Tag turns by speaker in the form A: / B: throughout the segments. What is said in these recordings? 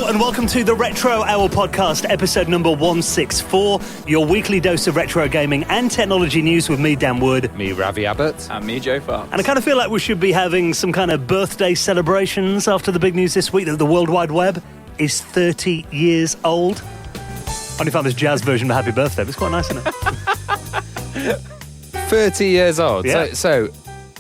A: Hello and welcome to the Retro Hour podcast, episode number 164, your weekly dose of retro gaming and technology news with me, Dan Wood.
B: Me, Ravi Abbott.
C: And me, Joe Fox.
A: And I kind of feel like we should be having some kind of birthday celebrations after the big news this week that the World Wide Web is 30 years old. I only found this jazz version of Happy Birthday, but it's quite nice, isn't it?
B: 30 years old.
A: Yeah.
B: So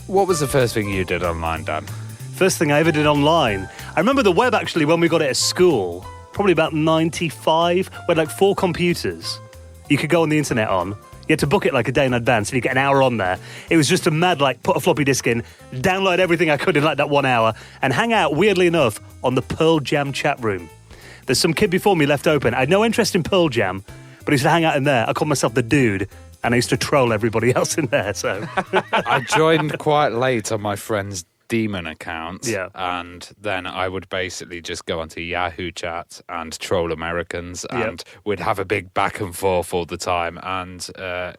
B: what was the first thing you did online, Dan?
A: First thing I ever did online. I remember the web, actually, when we got it at school, probably about 95, we had like 4 computers you could go on the internet on. You had to book it like a day in advance, and you get an hour on there. It was just a mad, like, put a floppy disk in, download everything I could in like that 1 hour, and hang out, weirdly enough, on the Pearl Jam chat room. There's some kid before me left open. I had no interest in Pearl Jam, but I used to hang out in there. I called myself the Dude, and I used to troll everybody else in there, so...
B: I joined quite late on my friend's Demon account,
A: yeah.
B: And then I would basically just go onto Yahoo chat and troll Americans, and we'd have a big back and forth all the time, and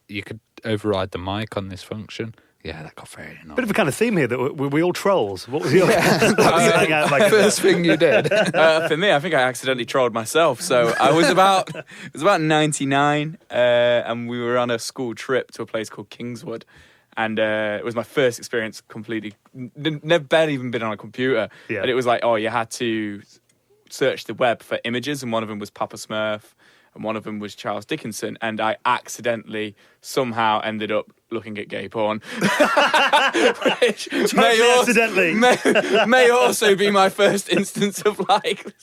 B: you could override the mic on this function. Yeah, that got very annoying.
A: Bit of a kind of theme here that we all trolls. What was your
B: first thing you did?
C: For me, I think I accidentally trolled myself. So I was about 99, and we were on a school trip to a place called Kingswood. And it was my first experience completely, never even been on a computer. Yeah. And it was like, you had to search the web for images, and one of them was Papa Smurf, and one of them was Charles Dickinson. And I accidentally somehow ended up looking at gay porn. Which may also be my first instance of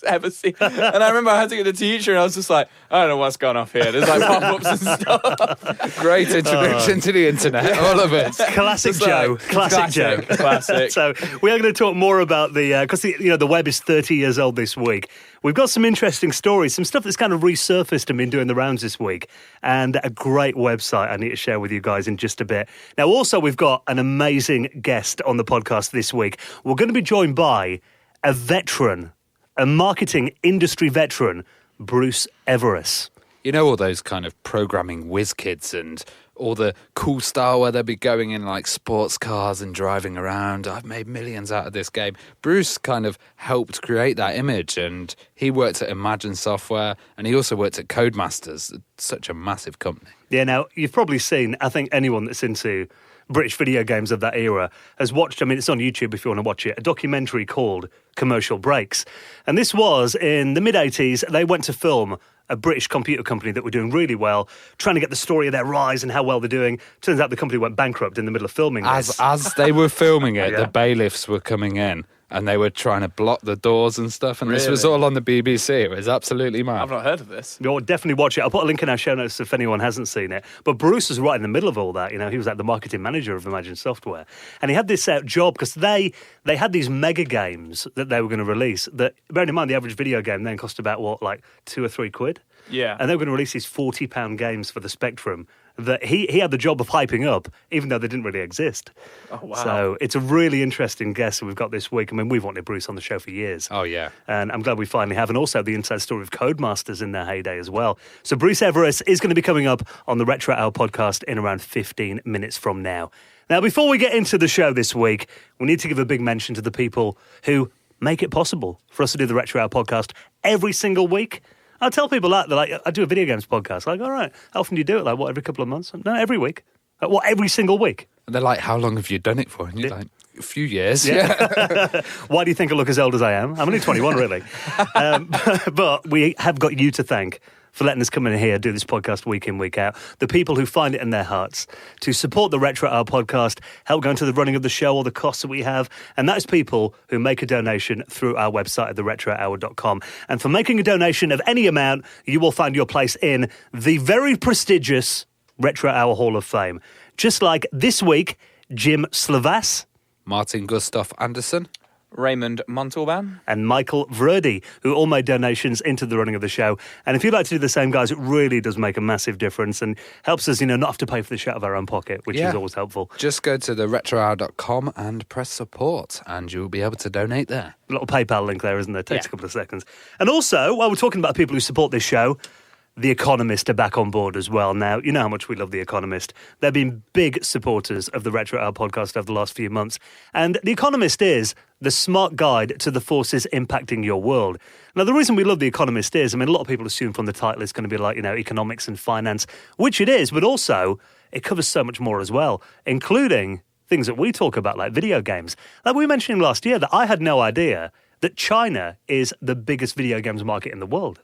C: ever seen. And I remember I had to get the teacher, and I was just like, I don't know what's gone off here. There's like pop-ups and stuff.
B: Great introduction to the internet, all of it.
A: Classic Joe. Classic Joe.
C: Classic.
A: So we are going to talk more about because the web is 30 years old this week. We've got some interesting stories, some stuff that's kind of resurfaced and been doing the rounds this week, and a great website I need to share with you guys in just a bit. Now, also, we've got an amazing guest on the podcast this week. We're going to be joined by a veteran, a marketing industry veteran, Bruce Everiss.
B: You know, all those kind of programming whiz kids and all the cool style where they'll be going in like sports cars and driving around. I've made millions out of this game. Bruce kind of helped create that image, and he worked at Imagine Software, and he also worked at Codemasters, such a massive company. Yeah, now, you've probably seen, I think anyone that's into British video games of that era has watched, I mean, it's on YouTube if you want to watch it, a documentary called Commercial Breaks. And this was in the mid-80s. They went to film a British computer company that were doing really well, trying to get the story of their rise and how well they're doing. Turns out the company went bankrupt in the middle of filming this. As they were filming it, the bailiffs were coming in, and they were trying to block the doors and stuff, and This was all on the BBC. It was absolutely mad.
C: I've not heard of this.
A: You'll definitely watch it. I'll put a link in our show notes if anyone hasn't seen it. But Bruce was right in the middle of all that. You know, he was like the marketing manager of Imagine Software. And he had this job because they had these mega games that they were going to release that, bearing in mind, the average video game then cost about, £2 or £3?
C: Yeah.
A: And they were going to release these £40 games for the Spectrum that he had the job of hyping up, even though they didn't really exist.
C: Oh, wow.
A: So it's a really interesting guest that we've got this week. I mean, we've wanted Bruce on the show for years.
B: Oh, yeah.
A: And I'm glad we finally have. And also the inside story of Codemasters in their heyday as well. So Bruce Everiss is going to be coming up on the Retro Hour podcast in around 15 minutes from now. Now, before we get into the show this week, we need to give a big mention to the people who make it possible for us to do the Retro Hour podcast every single week. I tell people that, they're like, I do a video games podcast. Like, all right, how often do you do it? Like, every couple of months? No, every week. Every single week?
B: And they're like, how long have you done it for? And you're like, a few years.
A: Yeah. Why do you think I look as old as I am? I'm only 21, really. But we have got you to thank for letting us come in here, do this podcast week in, week out. The people who find it in their hearts to support the Retro Hour podcast, help go into the running of the show, all the costs that we have. And that is people who make a donation through our website at theretrohour.com. And for making a donation of any amount, you will find your place in the very prestigious Retro Hour Hall of Fame. Just like this week, Jim Slavas,
B: Martin Gustav Anderson,
C: Raymond Montalban,
A: and Michael Verdi, who all made donations into the running of the show. And if you'd like to do the same, guys, it really does make a massive difference and helps us, not have to pay for the show out of our own pocket, which is always helpful.
B: Just go to theretrohour.com and press support, and you'll be able to donate there.
A: A little PayPal link there, isn't there? It takes a couple of seconds. And also, while we're talking about people who support this show, The Economist are back on board as well. Now, you know how much we love The Economist. They've been big supporters of the Retro Hour podcast over the last few months. And The Economist is the smart guide to the forces impacting your world. Now, the reason we love The Economist is, a lot of people assume from the title it's going to be like, economics and finance, which it is, but also it covers so much more as well, including things that we talk about, like video games. Like we mentioned last year, that I had no idea that China is the biggest video games market in the world.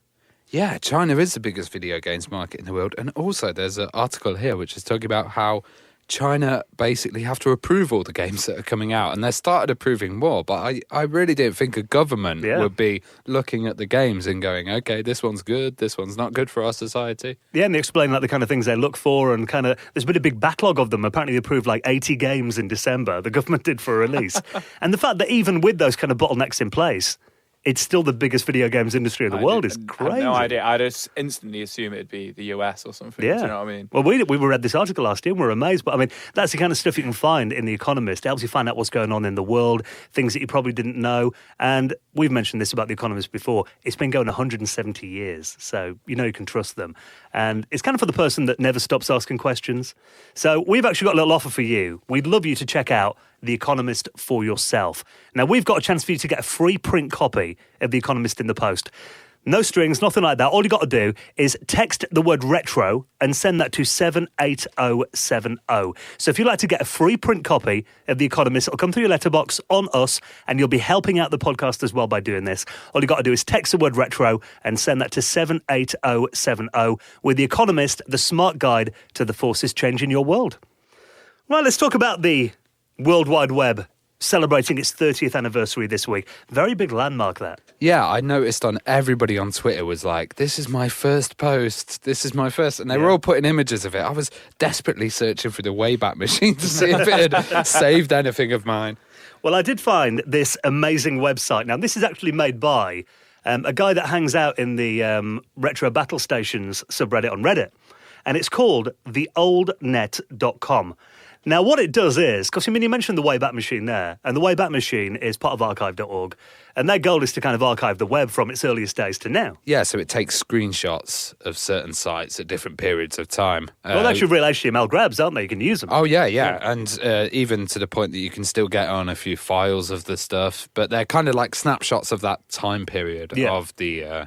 B: Yeah, China is the biggest video games market in the world. And also there's an article here which is talking about how China basically have to approve all the games that are coming out. And they started approving more. But I really didn't think a government would be looking at the games and going, OK, this one's good, this one's not good for our society.
A: Yeah, and they explain like the kind of things they look for and kind of, there's been a big backlog of them. Apparently they approved like 80 games in December, the government did for a release. And the fact that even with those kind of bottlenecks in place, it's still the biggest video games industry in the world. Is crazy.
C: I have no idea. I'd just instantly assume it'd be the US or something.
A: Yeah.
C: Do you know what I mean?
A: Well, we read this article last year and we were amazed. But that's the kind of stuff you can find in The Economist. It helps you find out what's going on in the world, things that you probably didn't know. And we've mentioned this about The Economist before. It's been going 170 years. So, you can trust them. And it's kind of for the person that never stops asking questions. So we've actually got a little offer for you. We'd love you to check out The Economist for yourself. Now, we've got a chance for you to get a free print copy of The Economist in the post. No strings, nothing like that. All you got to do is text the word retro and send that to 78070. So if you'd like to get a free print copy of The Economist, it'll come through your letterbox on us, and you'll be helping out the podcast as well by doing this. All you got to do is text the word retro and send that to 78070 with The Economist, the smart guide to the forces changing your world. Right, let's talk about the World Wide Web celebrating its 30th anniversary this week. Very big landmark, that.
B: Yeah, I noticed everybody on Twitter was like, this is my first post, this is my first, and they were all putting images of it. I was desperately searching for the Wayback Machine to see if it had saved anything of mine.
A: Well, I did find this amazing website. Now, this is actually made by a guy that hangs out in the Retro Battle Stations subreddit on Reddit, and it's called theoldnet.com. Now, what it does is, because you mentioned the Wayback Machine there, and the Wayback Machine is part of archive.org, and their goal is to kind of archive the web from its earliest days to now.
B: Yeah, so it takes screenshots of certain sites at different periods of time.
A: Well, they're actually real HTML grabs, aren't they? You can use them.
B: Oh, yeah. And even to the point that you can still get on a few files of the stuff, but they're kind of like snapshots of that time period of the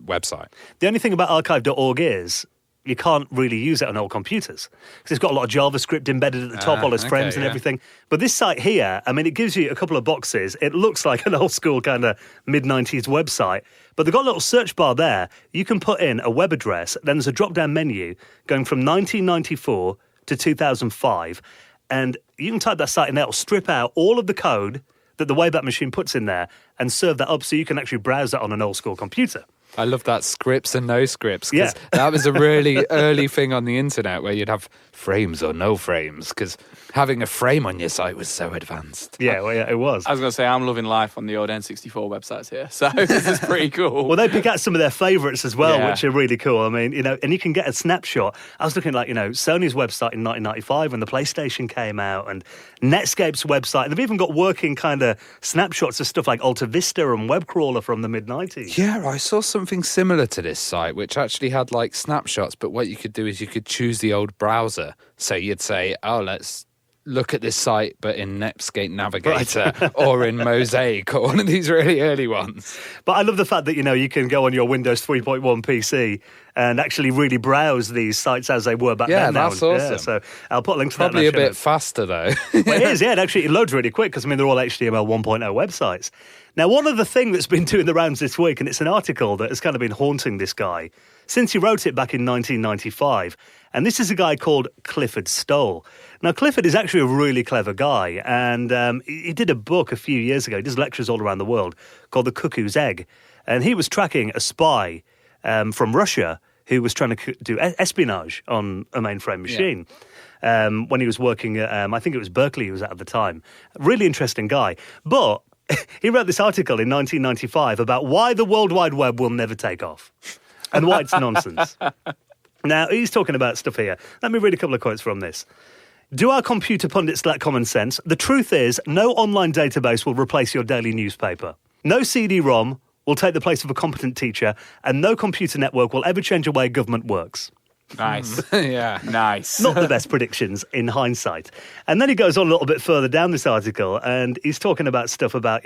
B: website.
A: The only thing about archive.org is you can't really use it on old computers because it's got a lot of JavaScript embedded at the top, all those frames and everything. But this site here, it gives you a couple of boxes. It looks like an old school kind of mid-90s website, but they've got a little search bar there. You can put in a web address, then there's a drop-down menu going from 1994 to 2005, and you can type that site in there. It'll strip out all of the code that the Wayback Machine puts in there and serve that up so you can actually browse that on an old school computer.
B: I love that, scripts and no scripts, because that was a really early thing on the internet where you'd have frames or no frames, because having a frame on your site was so advanced.
A: Yeah, it was.
C: I was going to say, I'm loving life on the old N64 websites here, so this is pretty cool.
A: Well, they pick out some of their favourites as well, which are really cool. And you can get a snapshot. I was looking at, Sony's website in 1995 when the PlayStation came out, and Netscape's website. And they've even got working kind of snapshots of stuff like Alta Vista and Webcrawler from the mid-90s.
B: Yeah, I saw something similar to this site, which actually had like snapshots, but what you could do is you could choose the old browser. So you'd say, let's look at this site, but in Netscape Navigator or in Mosaic or one of these really early ones.
A: But I love the fact that, you can go on your Windows 3.1 PC and actually really browse these sites as they were back then.
B: Yeah, that's awesome.
A: Yeah, so I'll put links to
B: Probably
A: that.
B: Probably a bit faster, though.
A: Well, it is, and actually it loads really quick because, they're all HTML 1.0 websites. Now, one of the things that's been doing the rounds this week, and it's an article that has kind of been haunting this guy since he wrote it back in 1995, and this is a guy called Clifford Stoll. Now, Clifford is actually a really clever guy, and he did a book a few years ago. He does lectures all around the world called The Cuckoo's Egg, and he was tracking a spy from Russia who was trying to do espionage on a mainframe machine. When he was working at, I think it was Berkeley he was at the time. Really interesting guy. But he wrote this article in 1995 about why the World Wide Web will never take off and why it's nonsense. Now, he's talking about stuff here. Let me read a couple of quotes from this. Do our computer pundits lack common sense? The truth is, no online database will replace your daily newspaper. No CD-ROM will take the place of a competent teacher, and no computer network will ever change the way government works.
C: Nice.
B: Yeah.
C: Nice.
A: Not the best predictions in hindsight. And then he goes on a little bit further down this article, and he's talking about stuff about,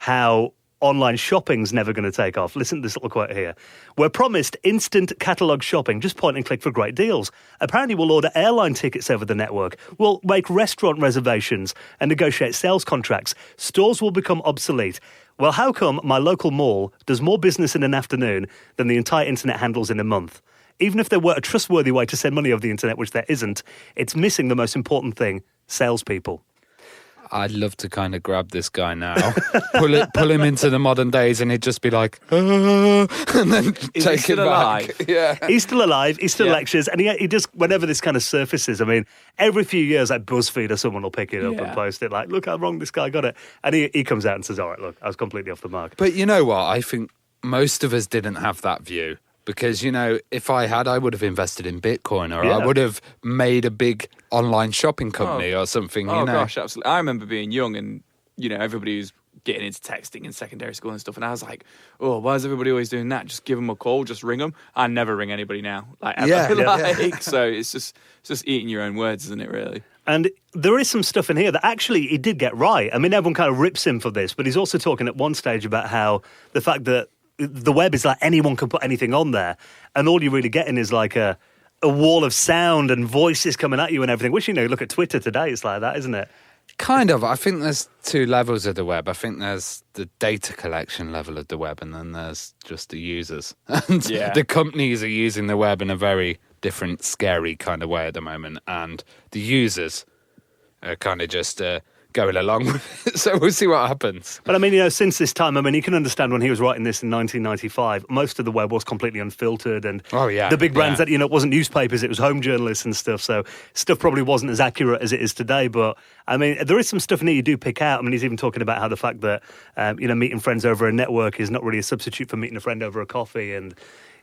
A: how online shopping's never going to take off. Listen to this little quote here. We're promised instant catalogue shopping, just point and click for great deals. Apparently we'll order airline tickets over the network. We'll make restaurant reservations and negotiate sales contracts. Stores will become obsolete. Well, how come my local mall does more business in an afternoon than the entire internet handles in a month? Even if there were a trustworthy way to send money over the internet, which there isn't, it's missing the most important thing, salespeople.
B: I'd love to kind of grab this guy now, pull him into the modern days, and he'd just be like, and then take him back. Yeah,
A: he's still alive. He still lectures, and he just whenever this kind of surfaces. I mean, every few years, like BuzzFeed or someone will pick it up and post it, like, "Look how wrong this guy got it," and he comes out and says, "All right, look, I was completely off the mark."
B: But you know what? I think most of us didn't have that view. Because, if I had, I would have invested in Bitcoin, or I would have made a big online shopping company or something,
C: gosh, absolutely. I remember being young and, everybody was getting into texting in secondary school and stuff. And I was like, oh, why is everybody always doing that? Just give them a call, just ring them. I never ring anybody now. Like, ever. So it's just eating your own words, isn't it, really?
A: And there is some stuff in here that actually he did get right. I mean, everyone kind of rips him for this, but he's also talking at one stage about how the fact that the web is like anyone can put anything on there, and all you're really getting is like a wall of sound and voices coming at you and everything, which, look at Twitter today, it's like that, isn't it?
B: Kind of. I think there's two levels of the web. I think there's the data collection level of the web, and then there's just the users. And the companies are using the web in a very different, scary kind of way at the moment, and the users are kind of just going along with it. So we'll see what happens.
A: But I mean, since this time, you can understand when he was writing this in 1995, most of the web was completely unfiltered, and the big brands that, it wasn't newspapers, it was home journalists and stuff, so stuff probably wasn't as accurate as it is today. But I mean, there is some stuff in here you do pick out. I mean, he's even talking about how the fact that, meeting friends over a network is not really a substitute for meeting a friend over a coffee, and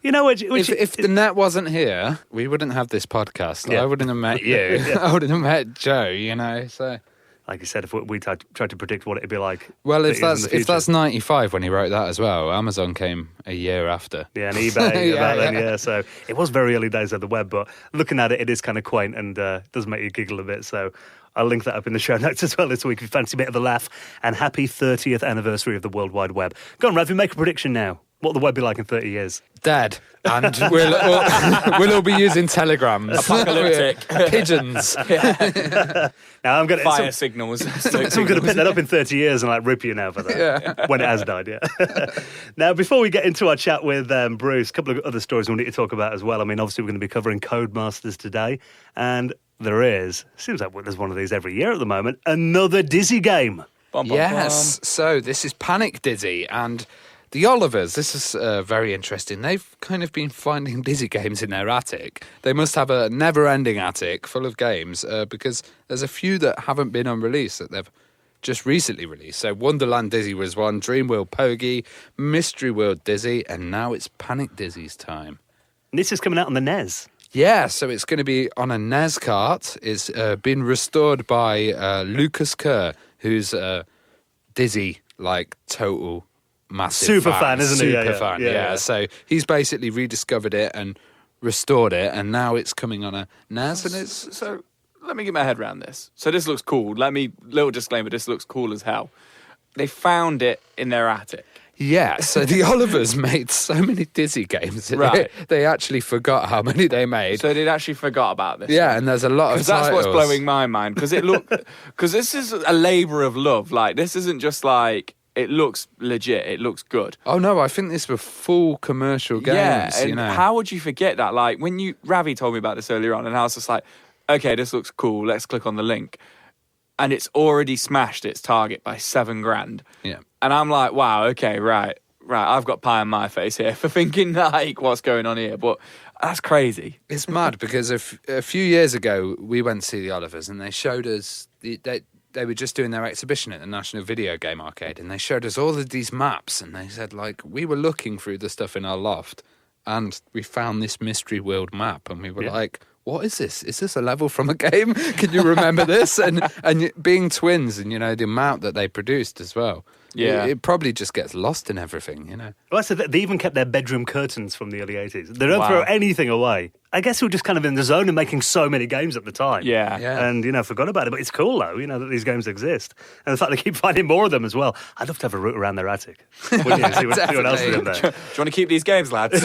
B: if the net wasn't here, we wouldn't have this podcast. I wouldn't have met you. I wouldn't have met Joe, so...
A: Like you said, if we tried to predict what it'd be like.
B: Well, if that's 95 when he wrote that as well, Amazon came a year after.
A: Yeah, and eBay then. So it was very early days of the web, but looking at it, it is kind of quaint and does make you giggle a bit. So I'll link that up in the show notes as well this week if you fancy a bit of a laugh. And happy 30th anniversary of the World Wide Web. Go on, Ravi, make a prediction now. What will the web be like in 30 years?
B: Dead. And we'll all be using telegrams.
C: Apocalyptic.
B: Pigeons.
A: Now I'm going
C: fire signals.
A: So I'm going to pick that up in 30 years and rip you now for that. When it has died, Now, before we get into our chat with Bruce, a couple of other stories we need to talk about as well. I mean, obviously we're going to be covering Codemasters today, and seems like there's one of these every year at the moment, another Dizzy game.
B: Yes. So this is Panic Dizzy, and the Olivers, this is very interesting. They've kind of been finding Dizzy games in their attic. They must have a never-ending attic full of games because there's a few that haven't been on release that they've just recently released. So Wonderland Dizzy was one, Dream World Pogie, Mystery World Dizzy, and now it's Panic Dizzy's time.
A: And this is coming out on the NES.
B: Yeah, so it's going to be on a NES cart. It's been restored by Lucas Kerr, who's Dizzy, total... massive
A: super fan, isn't he?
B: Super fan, yeah. So he's basically rediscovered it and restored it, and now it's coming on a NES. And it's
C: so. Let me get my head around this. So this looks cool. Little disclaimer: this looks cool as hell. They found it in their attic.
B: Yeah. So the Olivers made so many Dizzy games.
C: Right.
B: They actually forgot how many they made.
C: So they actually forgot about this.
B: Yeah, and there's a lot of titles.
C: That's what's blowing my mind because this is a labour of love. This isn't just it looks legit. It looks good.
B: Oh, no, I think these were full commercial games,
C: and how would you forget that? When Ravi told me about this earlier on, and I was just like, okay, this looks cool. Let's click on the link. And it's already smashed its target by $7,000.
B: Yeah.
C: And I'm like, wow, okay, right. I've got pie on my face here for thinking, what's going on here? But that's crazy.
B: It's mad because a few years ago, we went to see the Olivers and they showed us... They were just doing their exhibition at the National Video Game Arcade, and they showed us all of these maps, and they said, we were looking through the stuff in our loft, and we found this Mystery World map, and we were like, what is this? Is this a level from a game? Can you remember this? And being twins, and, the amount that they produced as well.
C: Yeah.
B: It probably just gets lost in everything, you know.
A: Well, they even kept their bedroom curtains from the early 80s. They don't
C: Wow.
A: throw anything away. I guess we were just kind of in the zone and making so many games at the time.
C: Yeah.
B: Yeah.
A: And, forgot about it. But it's cool, though, that these games exist. And the fact they keep finding more of them as well. I'd love to have a route around their attic. Wouldn't you? See what else is in there.
C: Do you want to keep these games, lads?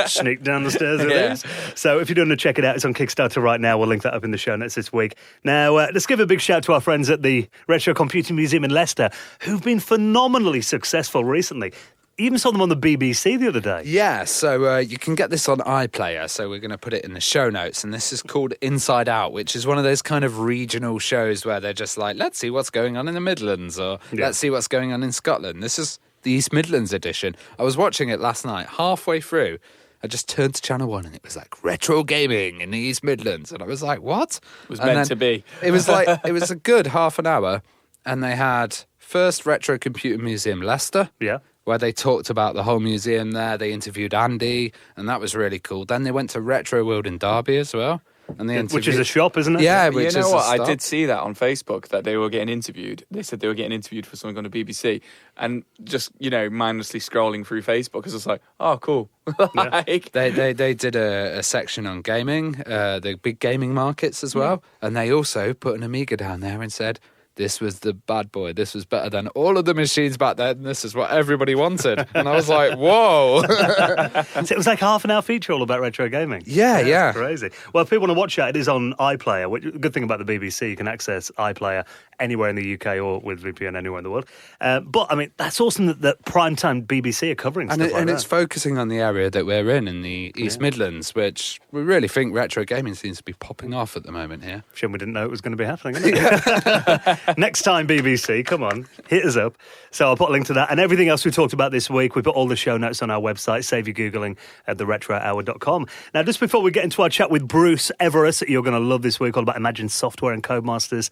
A: Sneak down the stairs with
C: Yeah.
A: these. So if you don't want to check it out, it's on Kickstarter right now. We'll link that up in the show notes this week. Now, let's give a big shout to our friends at the Retro Computing Museum in Leicester, who've been phenomenally successful recently. Even saw them on the BBC the other day.
B: Yeah, so you can get this on iPlayer, so we're going to put it in the show notes, and this is called Inside Out, which is one of those kind of regional shows where they're just like, let's see what's going on in the Midlands, or let's see what's going on in Scotland. This is the East Midlands edition. I was watching it last night, halfway through, I just turned to Channel 1 and it was like, retro gaming in the East Midlands, and I was like, what?
C: It was meant to be.
B: It was like, it was a good half an hour, and they had first Retro Computing Museum Leicester.
A: Yeah.
B: Where they talked about the whole museum there. They interviewed Andy, and that was really cool. Then they went to Retro World in Derby as well. And they
A: Which is a shop, isn't it?
B: Yeah,
C: You
B: which
C: know
B: is
C: what?
B: a
C: I
B: stop.
C: did see that on Facebook that they were getting interviewed. They said they were getting interviewed for something on the BBC, and just mindlessly scrolling through Facebook because it's like, oh, cool. Like,
B: They did a section on gaming, the big gaming markets as well, and they also put an Amiga down there and said, this was the bad boy. This was better than all of the machines back then. This is what everybody wanted. And I was like, whoa.
A: So it was like a half an hour feature all about retro gaming.
B: Yeah.
A: That's crazy. Well, if people want to watch that, it is on iPlayer. Which, good thing about the BBC, you can access iPlayer anywhere in the UK or with VPN anywhere in the world. But, I mean, that's awesome that primetime BBC are covering stuff like that.
B: And it's focusing on the area that we're in the East Midlands, which we really think retro gaming seems to be popping off at the moment here.
A: Shame we didn't know it was going to be happening, isn't it? Next time, BBC, come on, hit us up. So I'll put a link to that and everything else we talked about this week. We put all the show notes on our website, save you Googling at theretrohour.com. Now, just before we get into our chat with Bruce Everiss, that you're going to love this week, all about Imagine Software and Codemasters.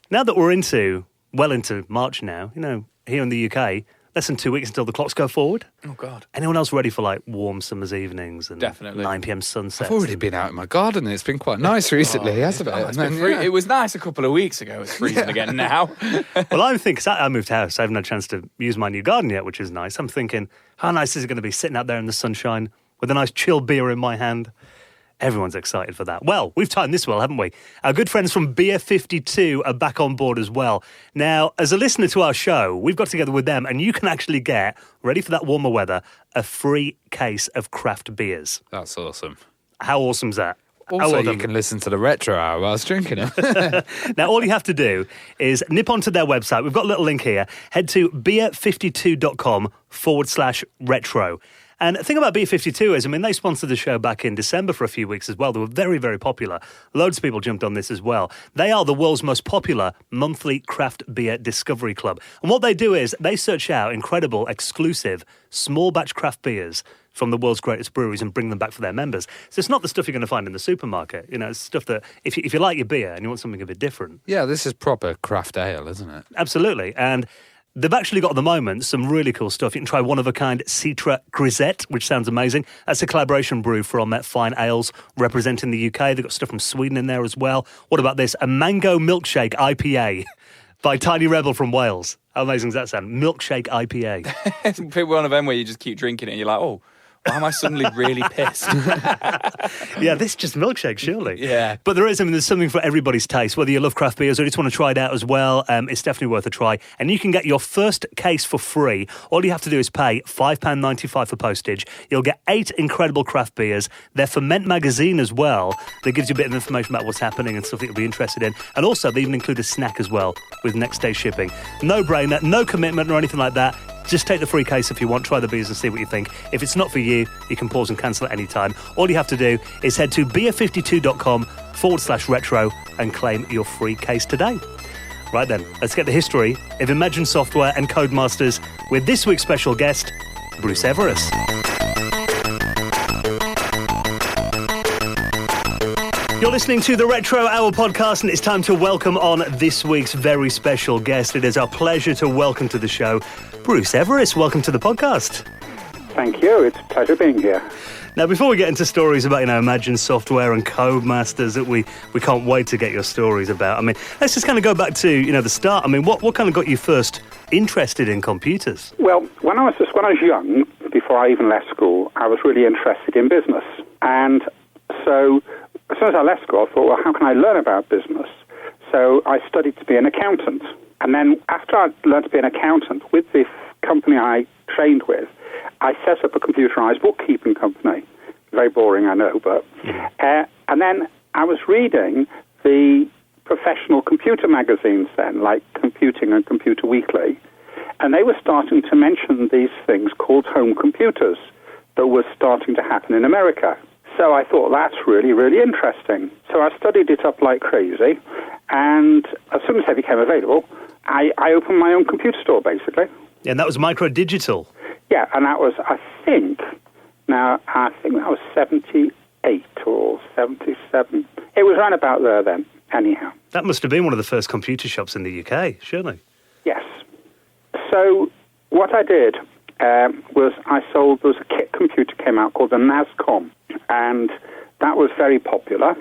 A: Now that we're into March now, here in the UK, less than 2 weeks until the clocks go forward.
C: oh, God.
A: Anyone else ready for like warm summer's evenings and
C: Definitely.
A: 9 p.m. sunsets?
B: I've already been out in my garden. It's been quite nice recently, hasn't it?
C: It's
B: And
C: been
B: then,
C: It was nice a couple of weeks ago. It's freezing again now.
A: Well, I'm thinking, 'cause I moved house. I haven't had a chance to use my new garden yet, which is nice. I'm thinking, how nice is it going to be sitting out there in the sunshine with a nice chilled beer in my hand? Everyone's excited for that. Well, we've timed this well, haven't we? Our good friends from Beer 52 are back on board as well. Now, as a listener to our show, we've got together with them, and you can actually get, ready for that warmer weather, a free case of craft beers.
B: That's awesome.
A: How awesome's that?
B: Also, you can listen to the Retro Hour whilst drinking it.
A: Now, all you have to do is nip onto their website. We've got a little link here. Head to beer52.com/retro. And the thing about Beer52 is, they sponsored the show back in December for a few weeks as well. They were very, very popular. Loads of people jumped on this as well. They are the world's most popular monthly craft beer discovery club. And what they do is they search out incredible, exclusive, small batch craft beers from the world's greatest breweries and bring them back for their members. So it's not the stuff you're going to find in the supermarket. It's stuff that, if you like your beer and you want something a bit different.
B: Yeah, this is proper craft ale, isn't it?
A: Absolutely. And they've actually got at the moment some really cool stuff. You can try one-of-a-kind Citra Grisette, which sounds amazing. That's a collaboration brew from Fine Ales representing the UK. They've got stuff from Sweden in there as well. What about this? A Mango Milkshake IPA by Tiny Rebel from Wales. How amazing does that sound? Milkshake IPA.
C: It's one of them where you just keep drinking it and you're like, oh, why am I suddenly really pissed?
A: Yeah, this is just milkshake, surely.
C: Yeah.
A: But there's something for everybody's taste. Whether you love craft beers or you just want to try it out as well, it's definitely worth a try. And you can get your first case for free. All you have to do is pay £5.95 for postage. You'll get 8 incredible craft beers. Their Ferment magazine as well, that gives you a bit of information about what's happening and stuff that you'll be interested in. And also, they even include a snack as well with next day shipping. No brainer, no commitment or anything like that. Just take the free case if you want, try the beers and see what you think. If it's not for you, you can pause and cancel at any time. All you have to do is head to beer52.com/retro and claim your free case today. Right then, let's get the history of Imagine Software and Codemasters with this week's special guest, Bruce Everiss. You're listening to the Retro Hour podcast, and it's time to welcome on this week's very special guest. It is our pleasure to welcome to the show Bruce Everiss. Welcome to the podcast.
D: Thank you. It's a pleasure being here.
A: Now, before we get into stories about, Imagine Software and Codemasters that we can't wait to get your stories about, I mean, let's just kind of go back to, the start. I mean, what kind of got you first interested in computers?
D: Well, when I was young, before I even left school, I was really interested in business. And so as soon as I left school, I thought, well, how can I learn about business? So I studied to be an accountant. And then after I learned to be an accountant, with this company I trained with, I set up a computerized bookkeeping company. Very boring, I know, but... and then I was reading the professional computer magazines then, like Computing and Computer Weekly, and they were starting to mention these things called home computers that were starting to happen in America. So I thought, that's really, really interesting. So I studied it up like crazy, and as soon as they became available, I opened my own computer store, basically.
A: And that was Micro Digital.
D: Yeah, and that was, I think that was 78 or 77. It was around about there then, anyhow.
A: That must have been one of the first computer shops in the UK, surely.
D: Yes. So what I did was there was a kit computer came out called the NASCOM, and that was very popular,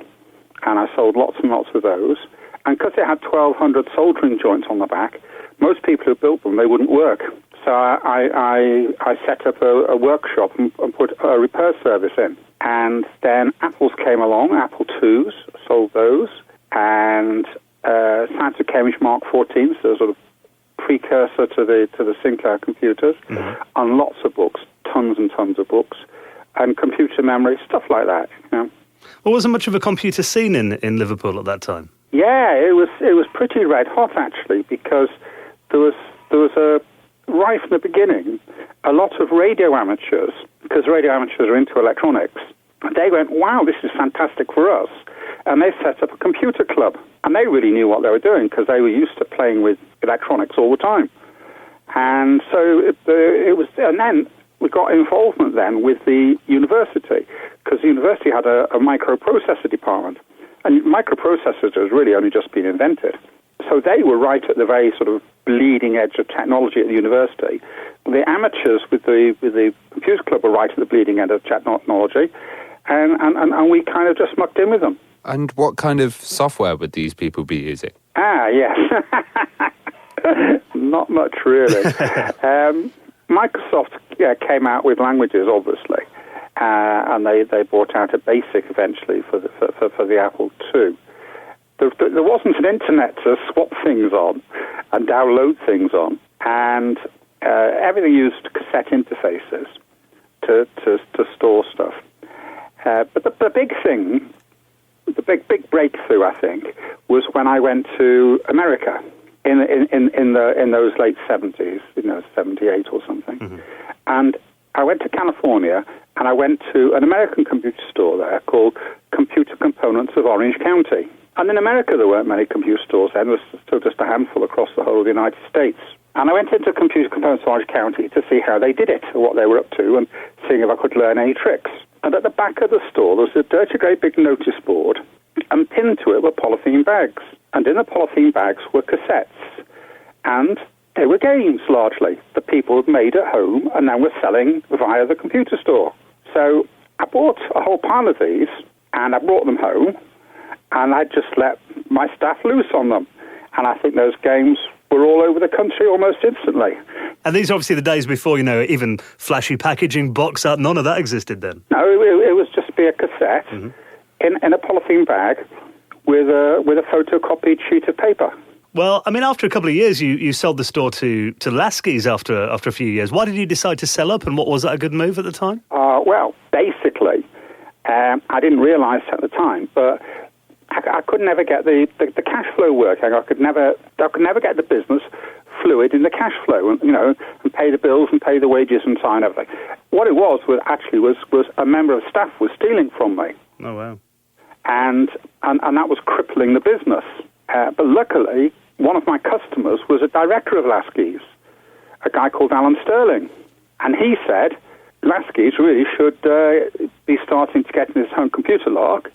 D: and I sold lots and lots of those. And because it had 1,200 soldering joints on the back, most people who built them, they wouldn't work. So I set up a workshop and put a repair service in. And then Apples came along, Apple IIs, sold those, and Science of Cambridge Mark 14s, so sort of precursor to the Sinclair computers, and lots of books, tons and tons of books, and computer memory, stuff like that. Well,
A: wasn't much of a computer scene in Liverpool at that time?
D: Yeah, it was pretty red hot actually, because there was a right from the beginning, a lot of radio amateurs, because radio amateurs are into electronics, they went, wow, this is fantastic for us. And they set up a computer club. And they really knew what they were doing, because they were used to playing with electronics all the time. And so and then we got involvement then with the university, because the university had a microprocessor department. And microprocessors had really only just been invented. So they were right at the very sort of bleeding edge of technology at the university. The amateurs with the computer club were right at the bleeding edge of technology, and we kind of just mucked in with them.
B: And what kind of software would these people be using?
D: Yes. Not much, really. Microsoft came out with languages, obviously, and they brought out a BASIC eventually for the Apple II. There wasn't an internet to swap things on and download things on, and everything used cassette interfaces to store stuff. But the big thing, the big breakthrough, I think, was when I went to America in those late 70s, 78 or something, and I went to California, and I went to an American computer store there called Computer Components of Orange County. And in America, there weren't many computer stores then. There was still just a handful across the whole of the United States. And I went into Computer Components of Orange County to see how they did it, or what they were up to, and seeing if I could learn any tricks. And at the back of the store, there was a dirty, great big notice board, and pinned to it were polythene bags. And in the polythene bags were cassettes. And they were games, largely, that people had made at home and then were selling via the computer store. So I bought a whole pile of these, and I brought them home, and I just let my staff loose on them. And I think those games were all over the country almost instantly.
A: And these are obviously the days before, even flashy packaging, box art, none of that existed then?
D: No, it was just be a cassette in a polythene bag with a photocopied sheet of paper.
A: Well, I mean, after a couple of years, you sold the store to Lasky's after a few years. Why did you decide to sell up, and what was that a good move at the time?
D: Well, basically, I didn't realise at the time, but I could never get the cash flow working. I could never get the business fluid in the cash flow, and pay the bills and pay the wages and sign everything. What it was a member of staff was stealing from me.
A: Oh wow!
D: And that was crippling the business. But luckily, one of my customers was a director of Lasky's, a guy called Alan Sterling, and he said Lasky's really should be starting to get in his home computer lark.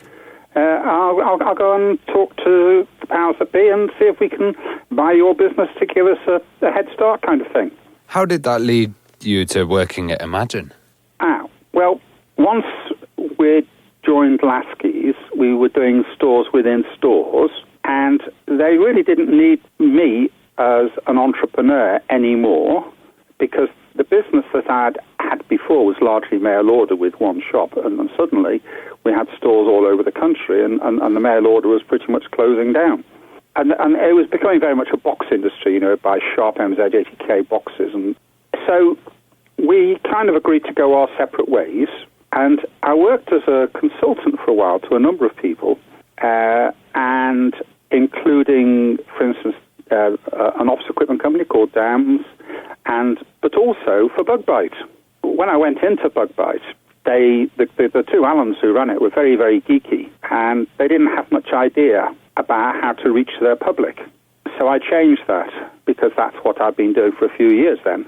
D: I'll go and talk to the powers that be and see if we can buy your business to give us a head start kind of thing.
B: How did that lead you to working at Imagine?
D: once we joined Lasky's, we were doing stores within stores, and they really didn't need me as an entrepreneur anymore, because the business that I'd had before was largely mail order with one shop, and suddenly we had stores all over the country, and the mail order was pretty much closing down. And it was becoming very much a box industry, by Sharp MZ80K boxes. And so we kind of agreed to go our separate ways, and I worked as a consultant for a while to a number of people, and including, for instance, an office equipment company called Dams, but also for Bug Bite. When I went into Bug Bite, the two Allens who ran it were very, very geeky, and they didn't have much idea about how to reach their public. So I changed that, because that's what I'd been doing for a few years then.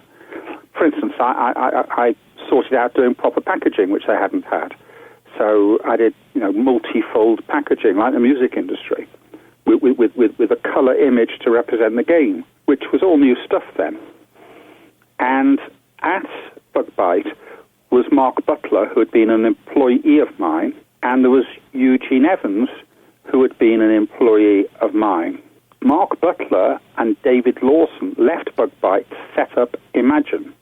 D: For instance, I sorted out doing proper packaging, which they hadn't had. So I did, multi-fold packaging, like the music industry, with a colour image to represent the game, which was all new stuff then. And at Bug Bite was Mark Butler, who had been an employee of mine, and there was Eugene Evans, who had been an employee of mine. Mark Butler and David Lawson left Bug Bite to set up Imagine,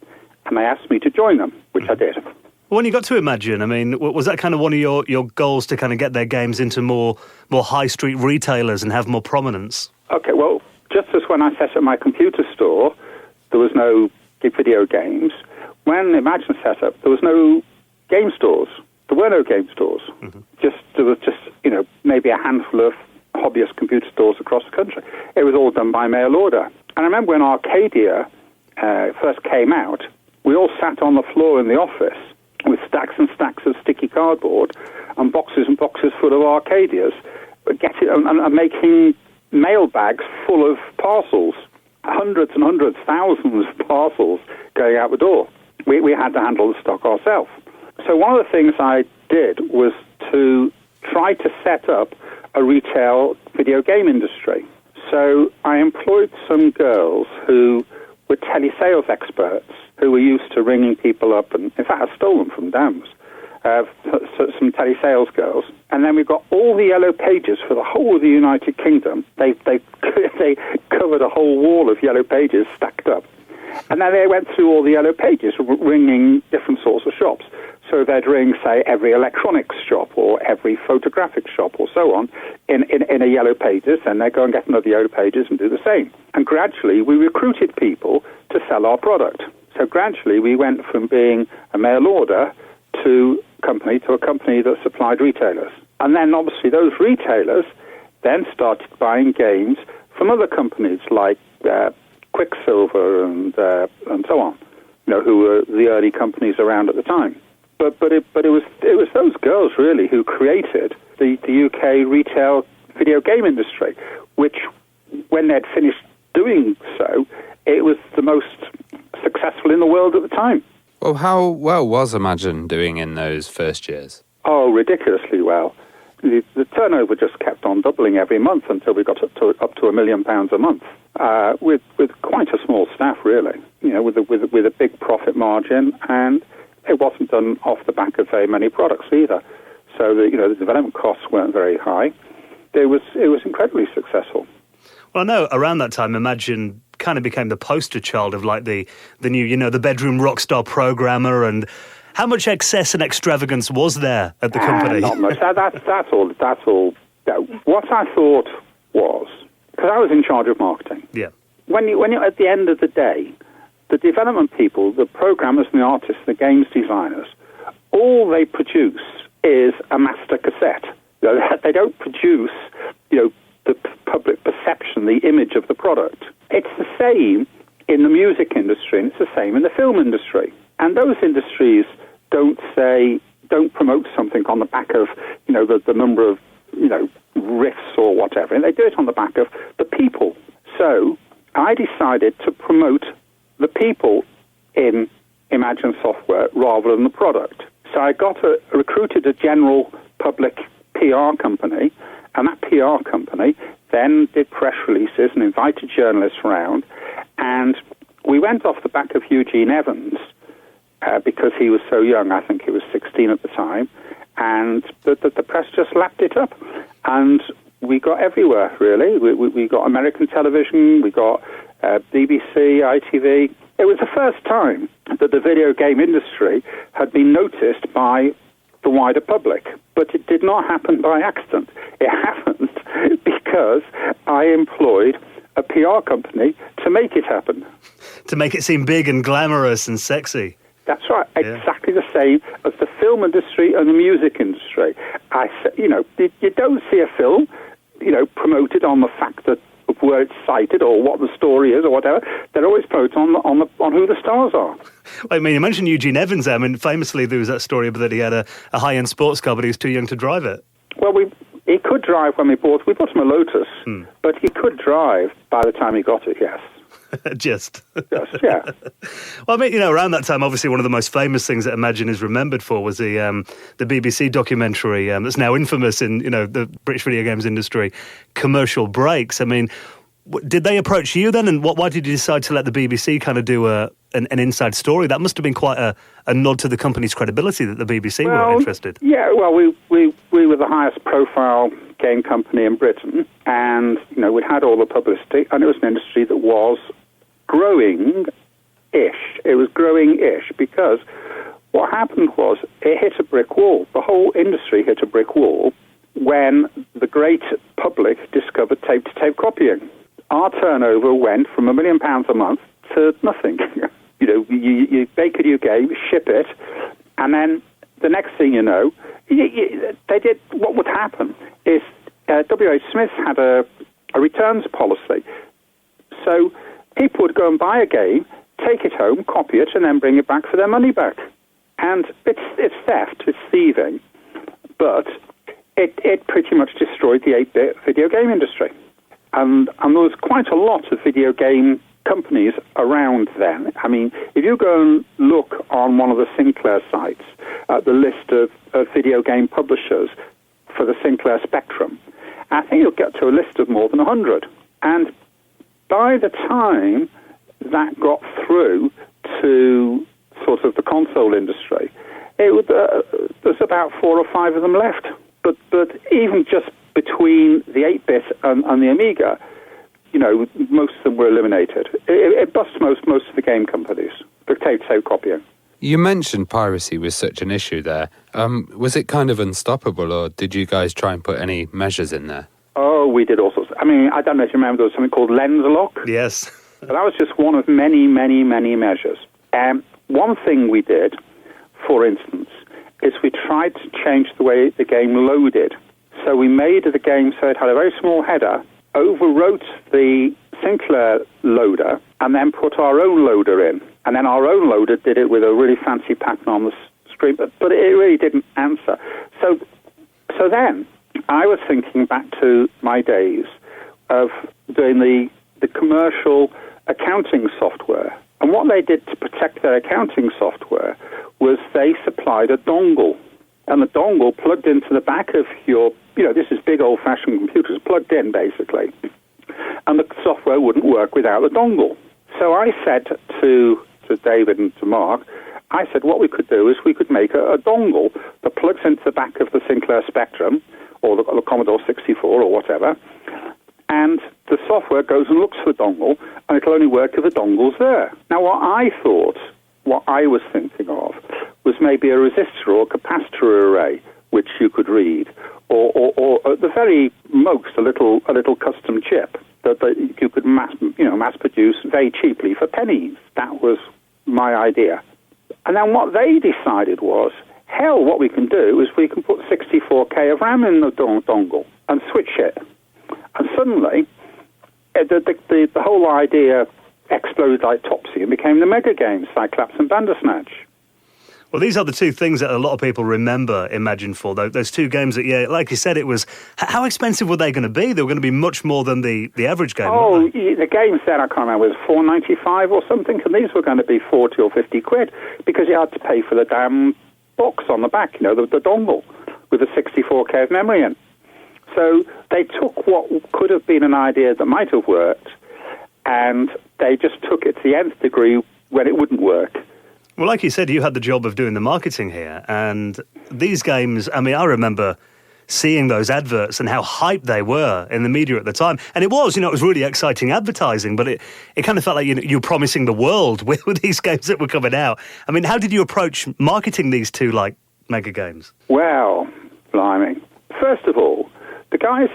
D: and they asked me to join them, which I did.
A: When you got to Imagine, I mean, was that kind of one of your goals to kind of get their games into more high street retailers and have more prominence?
D: Okay, well, just as when I set up my computer store, there was no video games. When Imagine set up, there was no game stores. There were no game stores. Mm-hmm. There was just maybe a handful of hobbyist computer stores across the country. It was all done by mail order. And I remember when Arcadia first came out, we all sat on the floor in the office with stacks and stacks of sticky cardboard and boxes full of Arcadias, and making mail bags full of parcels, hundreds and hundreds, thousands of parcels going out the door. We had to handle the stock ourselves. So one of the things I did was to try to set up a retail video game industry. So I employed some girls who were telesales experts, who were used to ringing people up, and in fact I stole them from Dams, some telesales girls. And then we got all the yellow pages for the whole of the United Kingdom. They covered a whole wall of yellow pages stacked up. And then they went through all the yellow pages, ringing different sorts of shops. So they'd ring, say, every electronics shop or every photographic shop or so on in a yellow pages, and they'd go and get another yellow pages and do the same. And gradually we recruited people to sell our product. So gradually we went from being a mail order to a company that supplied retailers. And then obviously those retailers then started buying games from other companies like Quicksilver and so on, who were the early companies around at the time. But it was those girls really who created the UK retail video game industry, which when they'd finished doing so, it was the most successful in the world at the time.
B: Well, how well was Imagine doing in those first years?
D: Oh, ridiculously well. The turnover just kept on doubling every month until we got up to £1 million a month, with quite a small staff, really. With a big profit margin, and it wasn't done off the back of very many products either. So the development costs weren't very high. It was incredibly successful.
A: Well, I know around that time, Imagine kind of became the poster child of like the new, the bedroom rock star programmer. And how much excess and extravagance was there at the company?
D: Not much. That's all. What I thought was, because I was in charge of marketing.
A: Yeah.
D: When you're at the end of the day, the development people, the programmers and the artists, the games designers, all they produce is a master cassette. They don't produce, the public perception, the image of the product. It's the same in the music industry, and it's the same in the film industry. And those industries don't promote something on the back of, the number of, riffs or whatever. And they do it on the back of the people. So I decided to promote the people in Imagine software rather than the product. So I recruited a general public PR company, and that PR company then did press releases and invited journalists around, and we went off the back of Eugene Evans, because he was so young. I think he was 16 at the time, and the press just lapped it up. And we got everywhere, really. We got American television, we got BBC, ITV. It was the first time that the video game industry had been noticed by the wider public. But it did not happen by accident. It happened because I employed a PR company to make it happen.
A: To make it seem big and glamorous and sexy.
D: That's right. Yeah. Exactly the same as the film industry and the music industry. You don't see a film, promoted on the fact that of where it's cited or what the story is or whatever. They're always promoted on who the stars are.
A: I mean, you mentioned Eugene Evans there. I mean, famously there was that story that he had a high-end sports car, but he was too young to drive it.
D: Well, he could drive when we bought him a Lotus, but he could drive by the time he got it, yes.
A: Just.
D: Yes, yeah.
A: Well, I mean, around that time, obviously one of the most famous things that Imagine is remembered for was the BBC documentary that's now infamous in, the British video games industry, Commercial Breaks. I mean, did they approach you then? And why did you decide to let the BBC kind of do an inside story? That must have been quite a nod to the company's credibility that the BBC were interested.
D: Yeah, well, we were the highest profile game company in Britain, and, we had all the publicity, and it was an industry that was growing-ish. It was growing-ish because what happened was it hit a brick wall. The whole industry hit a brick wall when the great public discovered tape-to-tape copying. Our turnover went from £1 million a month to nothing. You make a new game, ship it, and then the next thing you know, they did. What would happen is W.H. Smith had a returns policy. So people would go and buy a game, take it home, copy it, and then bring it back for their money back. And it's theft, it's thieving, but it pretty much destroyed the 8-bit video game industry. And there was quite a lot of video game companies around then. I mean, if you go and look on one of the Sinclair sites at the list of video game publishers for the Sinclair Spectrum, I think you'll get to a list of more than 100. And by the time that got through to sort of the console industry, there's about 4 or 5 of them left. But even just between the 8-bit and the Amiga, most of them were eliminated. It bust most of the game companies, the tape-to-tape copying.
B: You mentioned piracy was such an issue there. Was it kind of unstoppable, or did you guys try and put any measures in there?
D: Oh, we did all sorts. I mean, I don't know if you remember, there was something called lens lock.
A: Yes.
D: But that was just one of many, many, many measures. One thing we did, for instance, is we tried to change the way the game loaded. So we made the game so it had a very small header, overwrote the Sinclair loader, and then put our own loader in. And then our own loader did it with a really fancy pattern on the screen, but it really didn't answer. So then I was thinking back to my days of doing the commercial accounting software. And what they did to protect their accounting software was they supplied a dongle. And the dongle plugged into the back of your, this is big old-fashioned computers, plugged in, basically. And the software wouldn't work without the dongle. So I said to David and to Mark, I said what we could do is we could make a dongle that plugs into the back of the Sinclair Spectrum or the Commodore 64 or whatever, and the software goes and looks for the dongle, and it'll only work if the dongle's there. Now, what I was thinking of was maybe a resistor or a capacitor array which you could read, or at the very most a little custom chip that you could mass produce very cheaply for pennies. That was my idea. And then what they decided was, hell, what we can do is we can put 64K of RAM in the dongle and switch it. And suddenly, the whole idea exploded like Topsy and became the mega games, Cyclops and Bandersnatch.
A: Well, these are the two things that a lot of people remember Imagine for, though. Those two games that, like you said, it was... How expensive were they going to be? They were going to be much more than the average game, weren't they?
D: The games then, I can't remember, was $4.95 or something, and these were going to be 40 or 50 quid, because you had to pay for the damn box on the back, the dongle, with the 64K of memory in. So they took what could have been an idea that might have worked, and they just took it to the nth degree when it wouldn't work.
A: Well, like you said, you had the job of doing the marketing here, and these games, I mean, I remember seeing those adverts and how hyped they were in the media at the time. And it was, it was really exciting advertising, but it kind of felt like you were promising the world with these games that were coming out. I mean, how did you approach marketing these two, mega games?
D: Well, blimey. First of all, the guys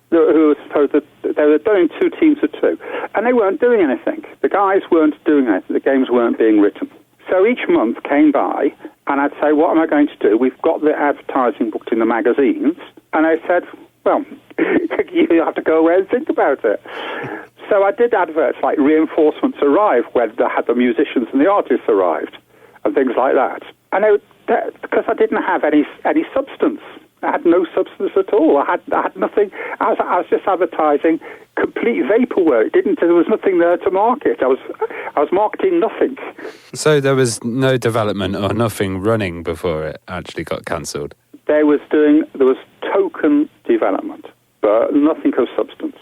D: who were supposed to, they were doing 2 teams of 2, and they weren't doing anything. The guys weren't doing anything. The games weren't being written. So each month came by, and I'd say, what am I going to do? We've got the advertising booked in the magazines. And I said, well, you have to go away and think about it. So I did adverts like Reinforcements Arrive, where they had the musicians and the artists arrived, and things like that. And because I didn't have any substance. I had no substance at all. I had nothing. I was just advertising complete vaporware. There was nothing there to market. I was marketing nothing.
B: So there was no development or nothing running before it actually got cancelled?
D: There was token development, but nothing of substance.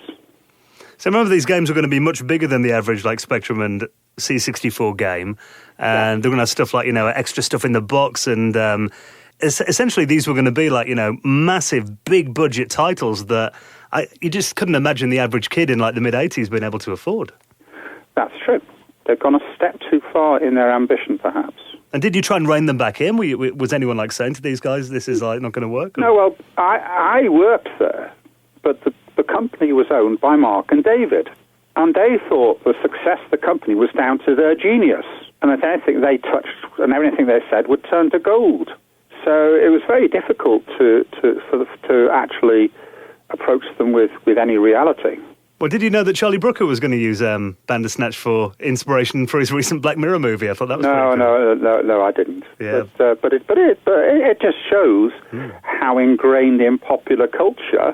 A: So remember, these games were going to be much bigger than the average Spectrum and C64 game, and they're going to have stuff like extra stuff in the box, and essentially these were going to be massive, big budget titles that you just couldn't imagine the average kid in the mid-80s being able to afford. That's
D: true. They've gone a step too far in their ambition, perhaps.
A: And did you try and rein them back in? Was anyone saying to these guys, this is not going to work? Or?
D: No, well, I worked there, but the company was owned by Mark and David, and they thought the success of the company was down to their genius, and that anything they touched and everything they said would turn to gold. So it was very difficult to actually approach them with any reality.
A: Well, did you know that Charlie Brooker was going to use Bandersnatch for inspiration for his recent Black Mirror movie? I thought that was
D: No, I didn't.
A: Yeah.
D: But it just shows how ingrained in popular culture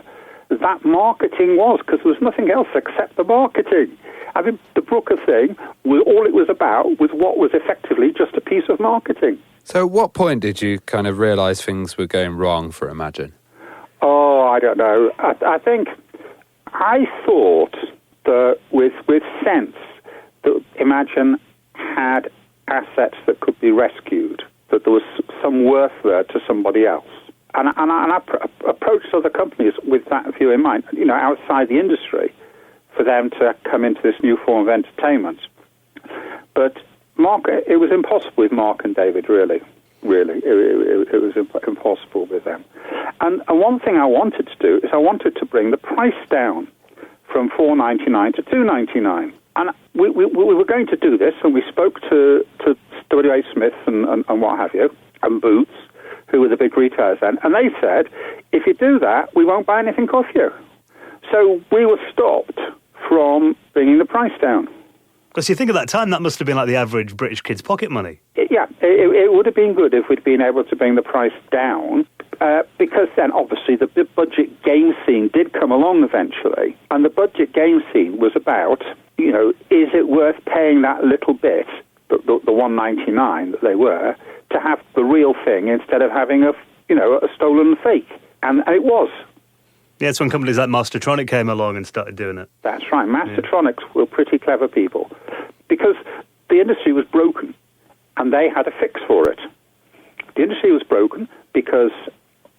D: that marketing was, because there was nothing else except the marketing. I mean, the Brooker thing, all it was about was what was effectively just a piece of marketing.
B: So at what point did you kind of realise things were going wrong for Imagine?
D: Oh, I don't know. I think I thought that with sense that Imagine had assets that could be rescued, that there was some worth there to somebody else. And I approached other companies with that view in mind, outside the industry, for them to come into this new form of entertainment. But it was impossible with Mark and David, really. It was impossible with them. And one thing I wanted to do is I wanted to bring the price down from $4.99 to $2.99. And we were going to do this, and we spoke to W.A. Smith and what have you, and Boots, who were the big retailers then, and they said, if you do that, we won't buy anything off you. So we were stopped from bringing the price down.
A: Because you think at that time, that must have been like the average British kid's pocket money.
D: It would have been good if we'd been able to bring the price down, because then obviously the budget game scene did come along eventually, and the budget game scene was about, is it worth paying that little bit, the $1.99 that they were, to have the real thing instead of having a stolen fake, and it was.
A: Yeah, it's when companies like Mastertronic came along and started doing it.
D: That's right. Mastertronics were pretty clever people, because the industry was broken, and they had a fix for it. The industry was broken because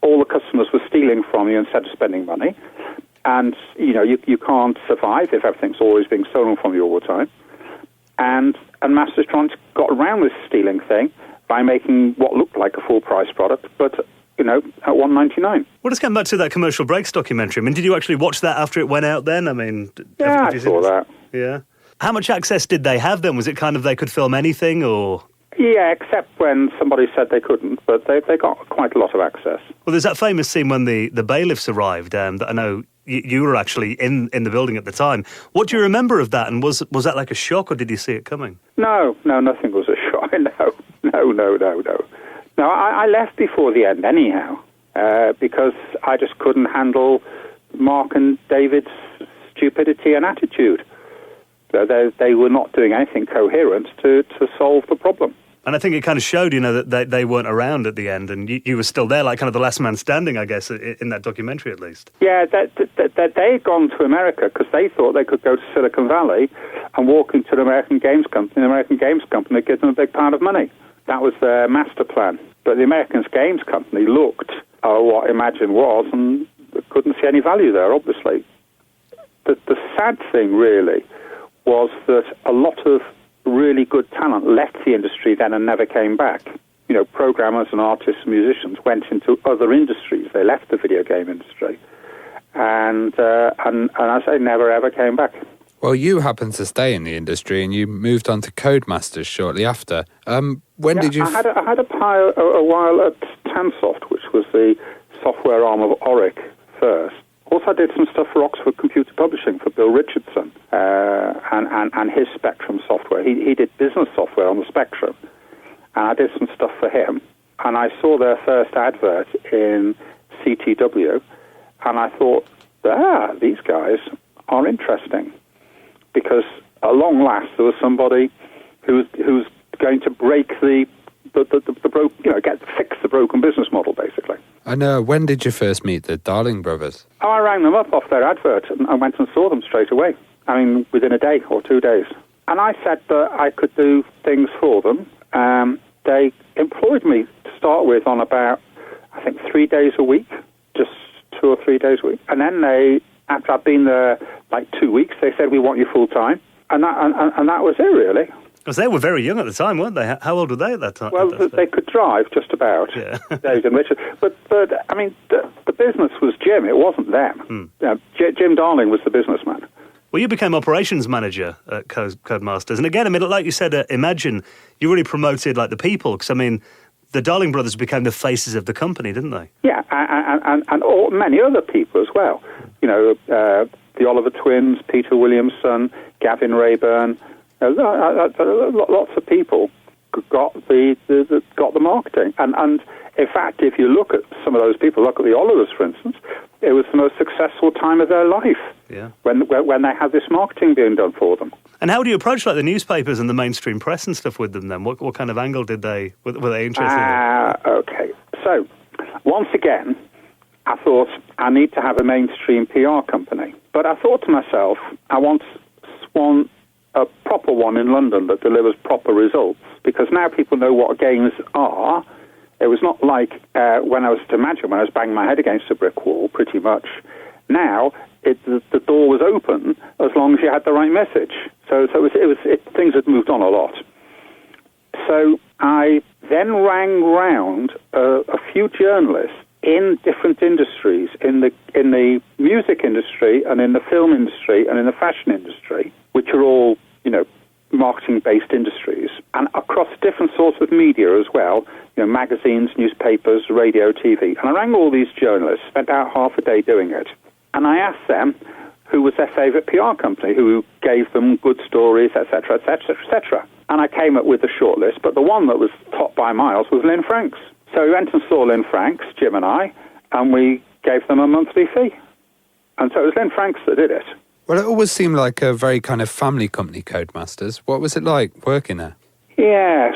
D: all the customers were stealing from you instead of spending money, and you can't survive if everything's always being stolen from you all the time. And Mastertronics got around this stealing thing by making what looked like a full-price product, but at $1.99.
A: Well, let's come back to that Commercial Breaks documentary. I mean, did you actually watch that after it went out then? I mean...
D: Yeah, I saw that.
A: Yeah. How much access did they have then? Was it kind of they could film anything, or...?
D: Yeah, except when somebody said they couldn't, but they got quite a lot of access.
A: Well, there's that famous scene when the bailiffs arrived, that I know you were actually in the building at the time. What do you remember of that, and was that like a shock, or did you see it coming?
D: No, nothing was a shock. No. No, I left before the end anyhow, because I just couldn't handle Mark and David's stupidity and attitude. They were not doing anything coherent to solve the problem.
A: And I think it kind of showed, that they weren't around at the end, and you were still there, like kind of the last man standing, I guess, in that documentary at least.
D: Yeah, they had gone to America because they thought they could go to Silicon Valley and walk into an American games company, and the American games company would give them a big pile of money. That was their master plan. But the American Games Company looked at what Imagine was and couldn't see any value there, obviously. The sad thing, really, was that a lot of really good talent left the industry then and never came back. You know, programmers and artists and musicians went into other industries. They left the video game industry. And I say never ever came back.
B: Well, you happened to stay in the industry and you moved on to Codemasters shortly after. When did you...
D: I had a while at Tansoft, which was the software arm of Oric first. Also, I did some stuff for Oxford Computer Publishing for Bill Richardson and his Spectrum software. He did business software on the Spectrum, and I did some stuff for him. And I saw their first advert in CTW, and I thought, these guys are interesting, because at long last there was somebody who's going to break fix the broken business model, basically.
B: And when did you first meet the Darling brothers?
D: Oh, I rang them up off their advert and I went and saw them straight away. I mean, within a day or 2 days. And I said that I could do things for them. They employed me to start with on about, I think, 3 days a week, just 2 or 3 days a week. And then after I'd been there like 2 weeks, they said, we want you full time. And that was it, really.
A: Because they were very young at the time, weren't they? How old were they at that time?
D: Well, they could drive just about, David and Richard. But I mean, the business was Jim. It wasn't them. Jim Darling was the businessman.
A: Well, you became operations manager at Codemasters. And again, I mean, like you said, Imagine, you really promoted like the people. Because, I mean, the Darling brothers became the faces of the company, didn't they? Yeah,
D: and many other people as well. You know, the Oliver twins, Peter Williamson, Gavin Rayburn. Lots of people got the marketing, and in fact, if you look at some of those people, look at the Olivers, for instance, it was the most successful time of their life.
A: Yeah.
D: When they had this marketing being done for them.
A: And how do you approach like the newspapers and the mainstream press and stuff with them then? What kind of angle were they interested in?
D: Okay, so once again, I thought I need to have a mainstream PR company, but I thought to myself, I want a proper one in London that delivers proper results, because now people know what games are. It was not like when I was at Imagine, when I was banging my head against a brick wall, pretty much. Now, the door was open as long as you had the right message. So things had moved on a lot. So I then rang round a few journalists in different industries, in the music industry and in the film industry and in the fashion industry, which are all, marketing-based industries, and across different sorts of media as well, magazines, newspapers, radio, TV. And I rang all these journalists, spent out half a day doing it, and I asked them who was their favourite PR company, who gave them good stories, etc., etc., etc. And I came up with a short list, but the one that was top by miles was Lynn Franks. So we went and saw Lynn Franks, Jim and I, and we gave them a monthly fee. And so it was Lynn Franks that did it.
B: Well, it always seemed like a very kind of family company, Codemasters. What was it like working there?
D: Yes.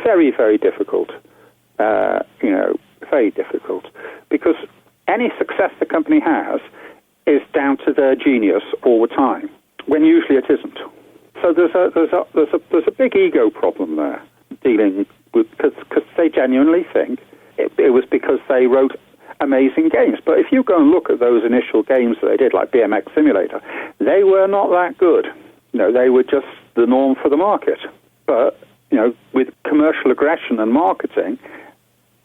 D: Very, very difficult. Very difficult. Because any success the company has is down to their genius all the time, when usually it isn't. So there's a big ego problem there, dealing with, because they genuinely think it was because they wrote amazing games. But if you go and look at those initial games that they did, like BMX Simulator, they were not that good. They were just the norm for the market. But, with commercial aggression and marketing,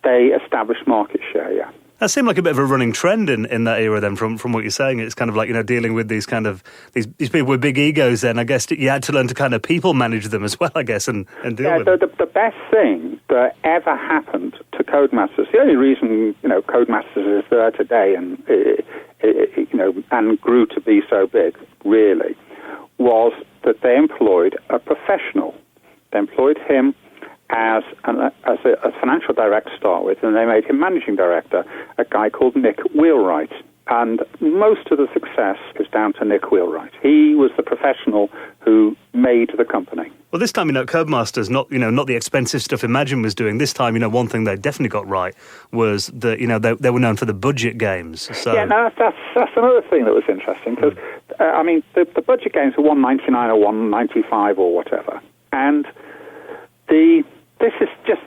D: they established market share, yeah.
A: That seemed like a bit of a running trend in that era then, from what you're saying. It's kind of like, dealing with these kind of, these people with big egos then. I guess you had to learn to kind of people manage them as well, I guess, and deal with them.
D: The best thing that ever happened to Codemasters, the only reason, Codemasters is there today and, and grew to be so big, really, was that they employed a professional. They employed him as a financial director to start with, and they made him managing director, a guy called Nick Wheelwright. And most of the success is down to Nick Wheelwright. He was the professional who made the company.
A: Well, this time, Codemasters, not the expensive stuff Imagine was doing. This time, one thing they definitely got right was that, they were known for the budget games. So.
D: Yeah, no, that's another thing that was interesting, because, the budget games were $199 or $195 or whatever. And this is just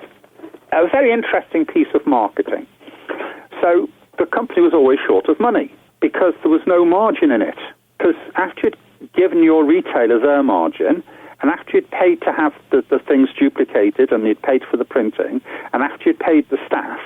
D: a very interesting piece of marketing. So the company was always short of money because there was no margin in it. Because after you'd given your retailers their margin, and after you'd paid to have the things duplicated, and you'd paid for the printing, and after you'd paid the staff,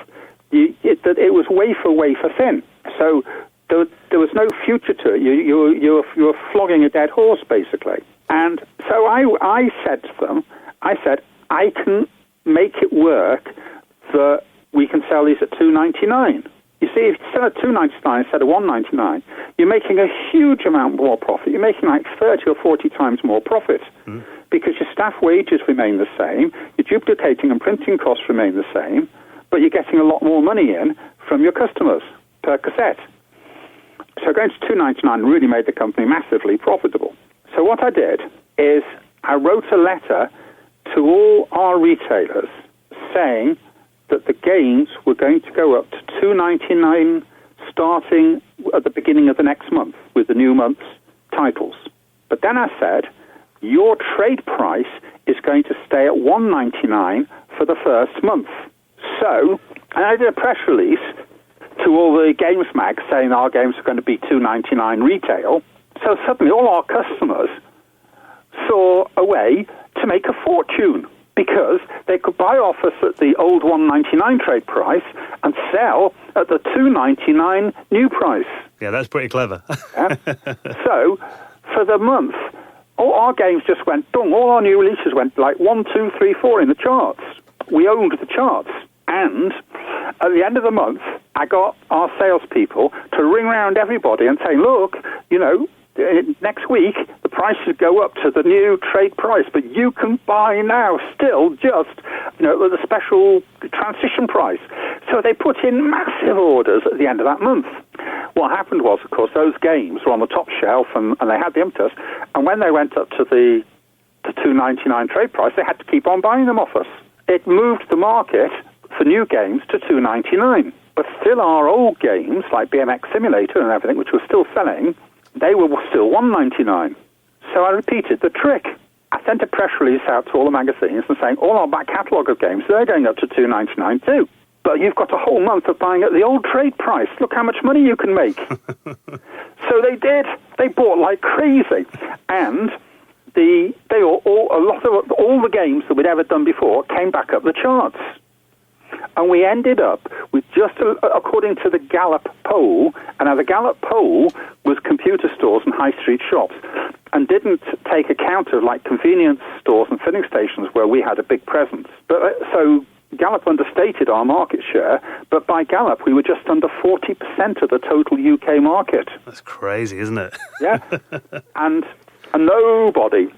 D: it was wafer thin. So there was no future to it. You were flogging a dead horse, basically. And so I said to them, I can make it work that we can sell these at $2.99. You see, if you sell at $2.99 instead of $1.99, you're making a huge amount more profit. You're making like 30 or 40 times more profit because your staff wages remain the same, your duplicating and printing costs remain the same, but you're getting a lot more money in from your customers per cassette. So going to $2.99 really made the company massively profitable. So what I did is I wrote a letter to all our retailers saying that the games were going to go up to $2.99 starting at the beginning of the next month with the new month's titles. But then I said, your trade price is going to stay at $1.99 for the first month. So, and I did a press release to all the games mags saying our games are going to be $2.99 retail. So suddenly all our customers saw a way to make a fortune because they could buy off us at the old $1.99 trade price and sell at the $2.99 new price.
A: Yeah, that's pretty clever.
D: Yeah? So for the month, all our games just went dung. All our new releases went like 1, 2, 3, 4 in the charts. We owned the charts. And at the end of the month, I got our salespeople to ring round everybody and say, look, next week the prices go up to the new trade price, but you can buy now still just, at the special transition price. So they put in massive orders at the end of that month. What happened was, of course, those games were on the top shelf and they had the impetus, and when they went up to the $2.99 trade price, they had to keep on buying them off us. It moved the market for new games to $2.99. But still our old games, like BMX Simulator and everything, which was still selling, they were still $1.99. So I repeated the trick. I sent a press release out to all the magazines and saying, all our back catalogue of games, they're going up to $2.99 too. But you've got a whole month of buying at the old trade price. Look how much money you can make. So they did. They bought like crazy. And all the games that we'd ever done before came back up the charts. And we ended up with just, according to the Gallup poll, and now the Gallup poll was computer stores and high street shops, and didn't take account of like convenience stores and filling stations where we had a big presence. But so Gallup understated our market share, but by Gallup we were just under 40% of the total UK market.
A: That's crazy, isn't it?
D: Yeah, and nobody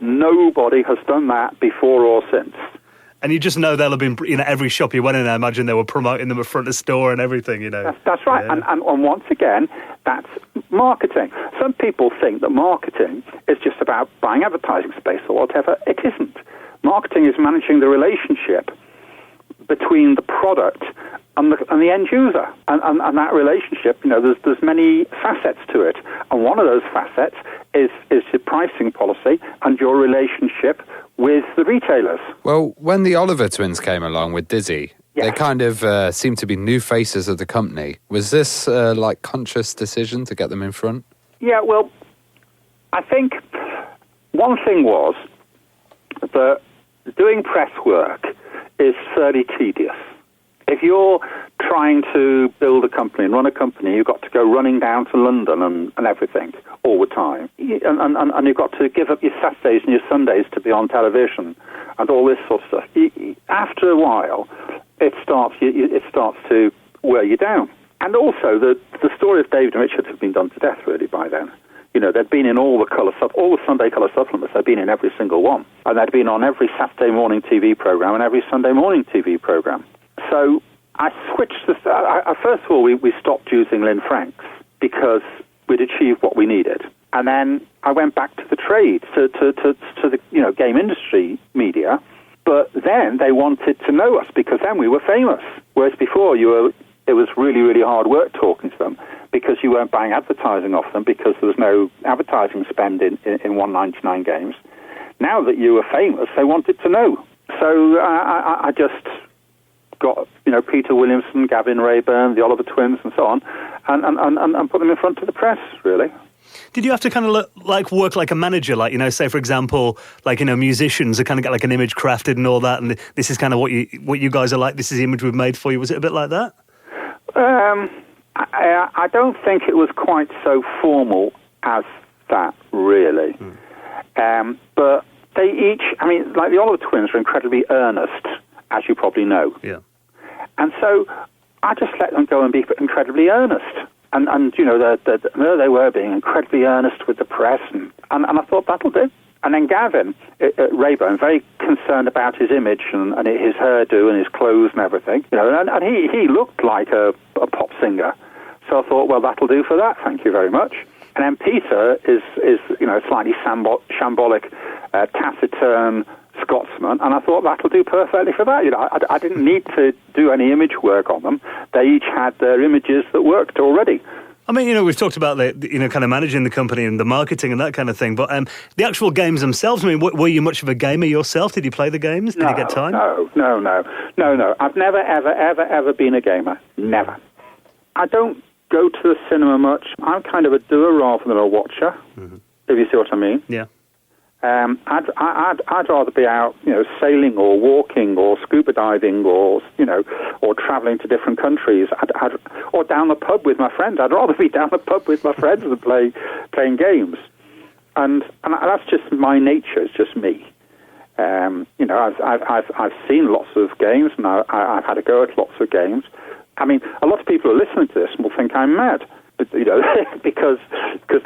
D: has done that before or since.
A: And you just know they'll have been, every shop you went in, I imagine they were promoting them in front of the store and everything,
D: That's right.
A: Yeah.
D: And once again, that's marketing. Some people think that marketing is just about buying advertising space or whatever. It isn't. Marketing is managing the relationship between the product and the end user. And that relationship, there's many facets to it. And one of those facets is your pricing policy and your relationship with the retailers.
B: Well, when the Oliver twins came along with Dizzy, they kind of seemed to be new faces of the company. Was this conscious decision to get them in front?
D: Yeah, well, I think one thing was that doing press work is fairly tedious. If you're trying to build a company and run a company, you've got to go running down to London and everything all the time. And you've got to give up your Saturdays and your Sundays to be on television and all this sort of stuff. After a while, it starts to wear you down. And also, the story of David and Richard had been done to death, really, by then. They'd been in all the Sunday colour supplements. They'd been in every single one. And they'd been on every Saturday morning TV programme and every Sunday morning TV programme. So I switched first of all, we stopped using Lynn Franks because we'd achieved what we needed. And then I went back to the trade, to the game industry media. But then they wanted to know us because then we were famous. Whereas before it was really, really hard work talking to them because you weren't buying advertising off them because there was no advertising spend in $1.99 games. Now that you were famous, they wanted to know. So I just got, Peter Williamson, Gavin Rayburn, the Oliver Twins, and so on, and put them in front of the press, really.
A: Did you have to kind of work like a manager, say for example, musicians are kind of get like an image crafted and all that, and this is kind of what you guys are like. This is the image we've made for you. Was it a bit like that?
D: I don't think it was quite so formal as that, really. But they each, like the Oliver Twins were incredibly earnest, as you probably know.
A: Yeah.
D: And so I just let them go and be incredibly earnest. And there they were being incredibly earnest with the press. And I thought, that'll do. And then Gavin Rayburn, very concerned about his image and his hairdo and his clothes and everything. And he looked like a pop singer. So I thought, well, that'll do for that. Thank you very much. And then Peter is slightly shambolic, taciturn Scotsman, and I thought that'll do perfectly for that. I didn't need to do any image work on them. They each had their images that worked already.
A: We've talked about the, kind of managing the company and the marketing and that kind of thing, but the actual games themselves, were you much of a gamer yourself? Did you play the games? Did you get time?
D: No. I've never, ever been a gamer. Never. I don't go to the cinema much. I'm kind of a doer rather than a watcher, if you see what I mean.
A: Yeah.
D: I'd rather be out, sailing or walking or scuba diving or traveling to different countries, or down the pub with my friends. I'd rather be down the pub with my friends than playing games. And that's just my nature. It's just me. I've seen lots of games, and I've had a go at lots of games. A lot of people who are listening to this will think I'm mad. But, because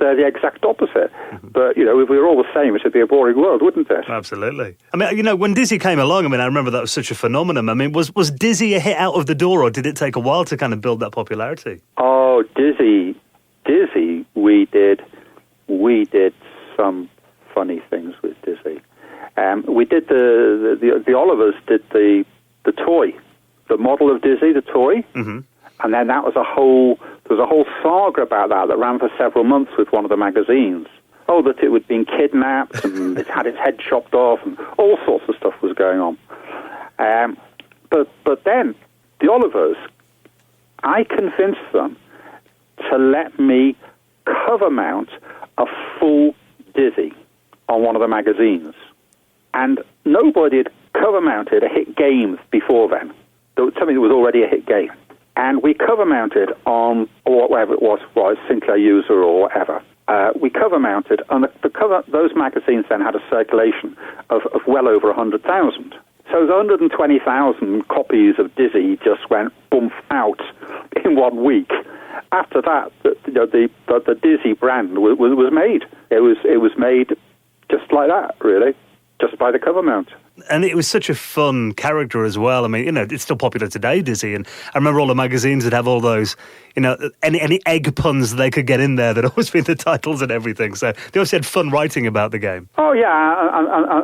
D: they're the exact opposite. But, if we were all the same, it would be a boring world, wouldn't it?
A: Absolutely. When Dizzy came along, I remember that was such a phenomenon. Was Dizzy a hit out of the door, or did it take a while to kind of build that popularity?
D: Oh, Dizzy, we did some funny things with Dizzy. We did the Olivers did the toy, the model of Dizzy, the toy. Mm-hmm. And then there was a whole saga about that ran for several months with one of the magazines. Oh, that it had been kidnapped and it had its head chopped off and all sorts of stuff was going on. But then the Olivers, I convinced them to let me cover mount a full Dizzy on one of the magazines. And nobody had cover mounted a hit game before then. Something that was already a hit game. And we cover mounted on, or whatever it was Sinclair User or whatever. We cover mounted, and those magazines then had a circulation of well over 100,000. So 120,000 copies of Dizzy just went bump out in 1 week. After that, the Dizzy brand was made. It was made just like that, really, just by the cover mount.
A: And it was such a fun character as well. It's still popular today, Dizzy. And I remember all the magazines that have all those, any egg puns they could get in there that always been the titles and everything. So they also had fun writing about the game.
D: Oh, yeah.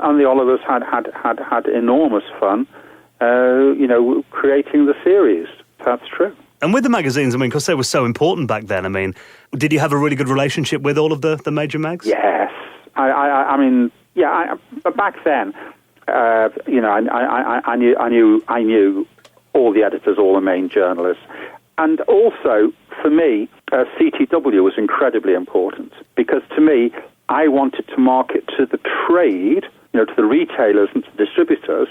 D: And the Olivers had enormous fun, creating the series. That's true.
A: And with the magazines, because they were so important back then, did you have a really good relationship with all of the major mags?
D: Yes. But back then, I knew all the editors, all the main journalists, and also for me, CTW was incredibly important because to me, I wanted to market to the trade, to the retailers and to the distributors,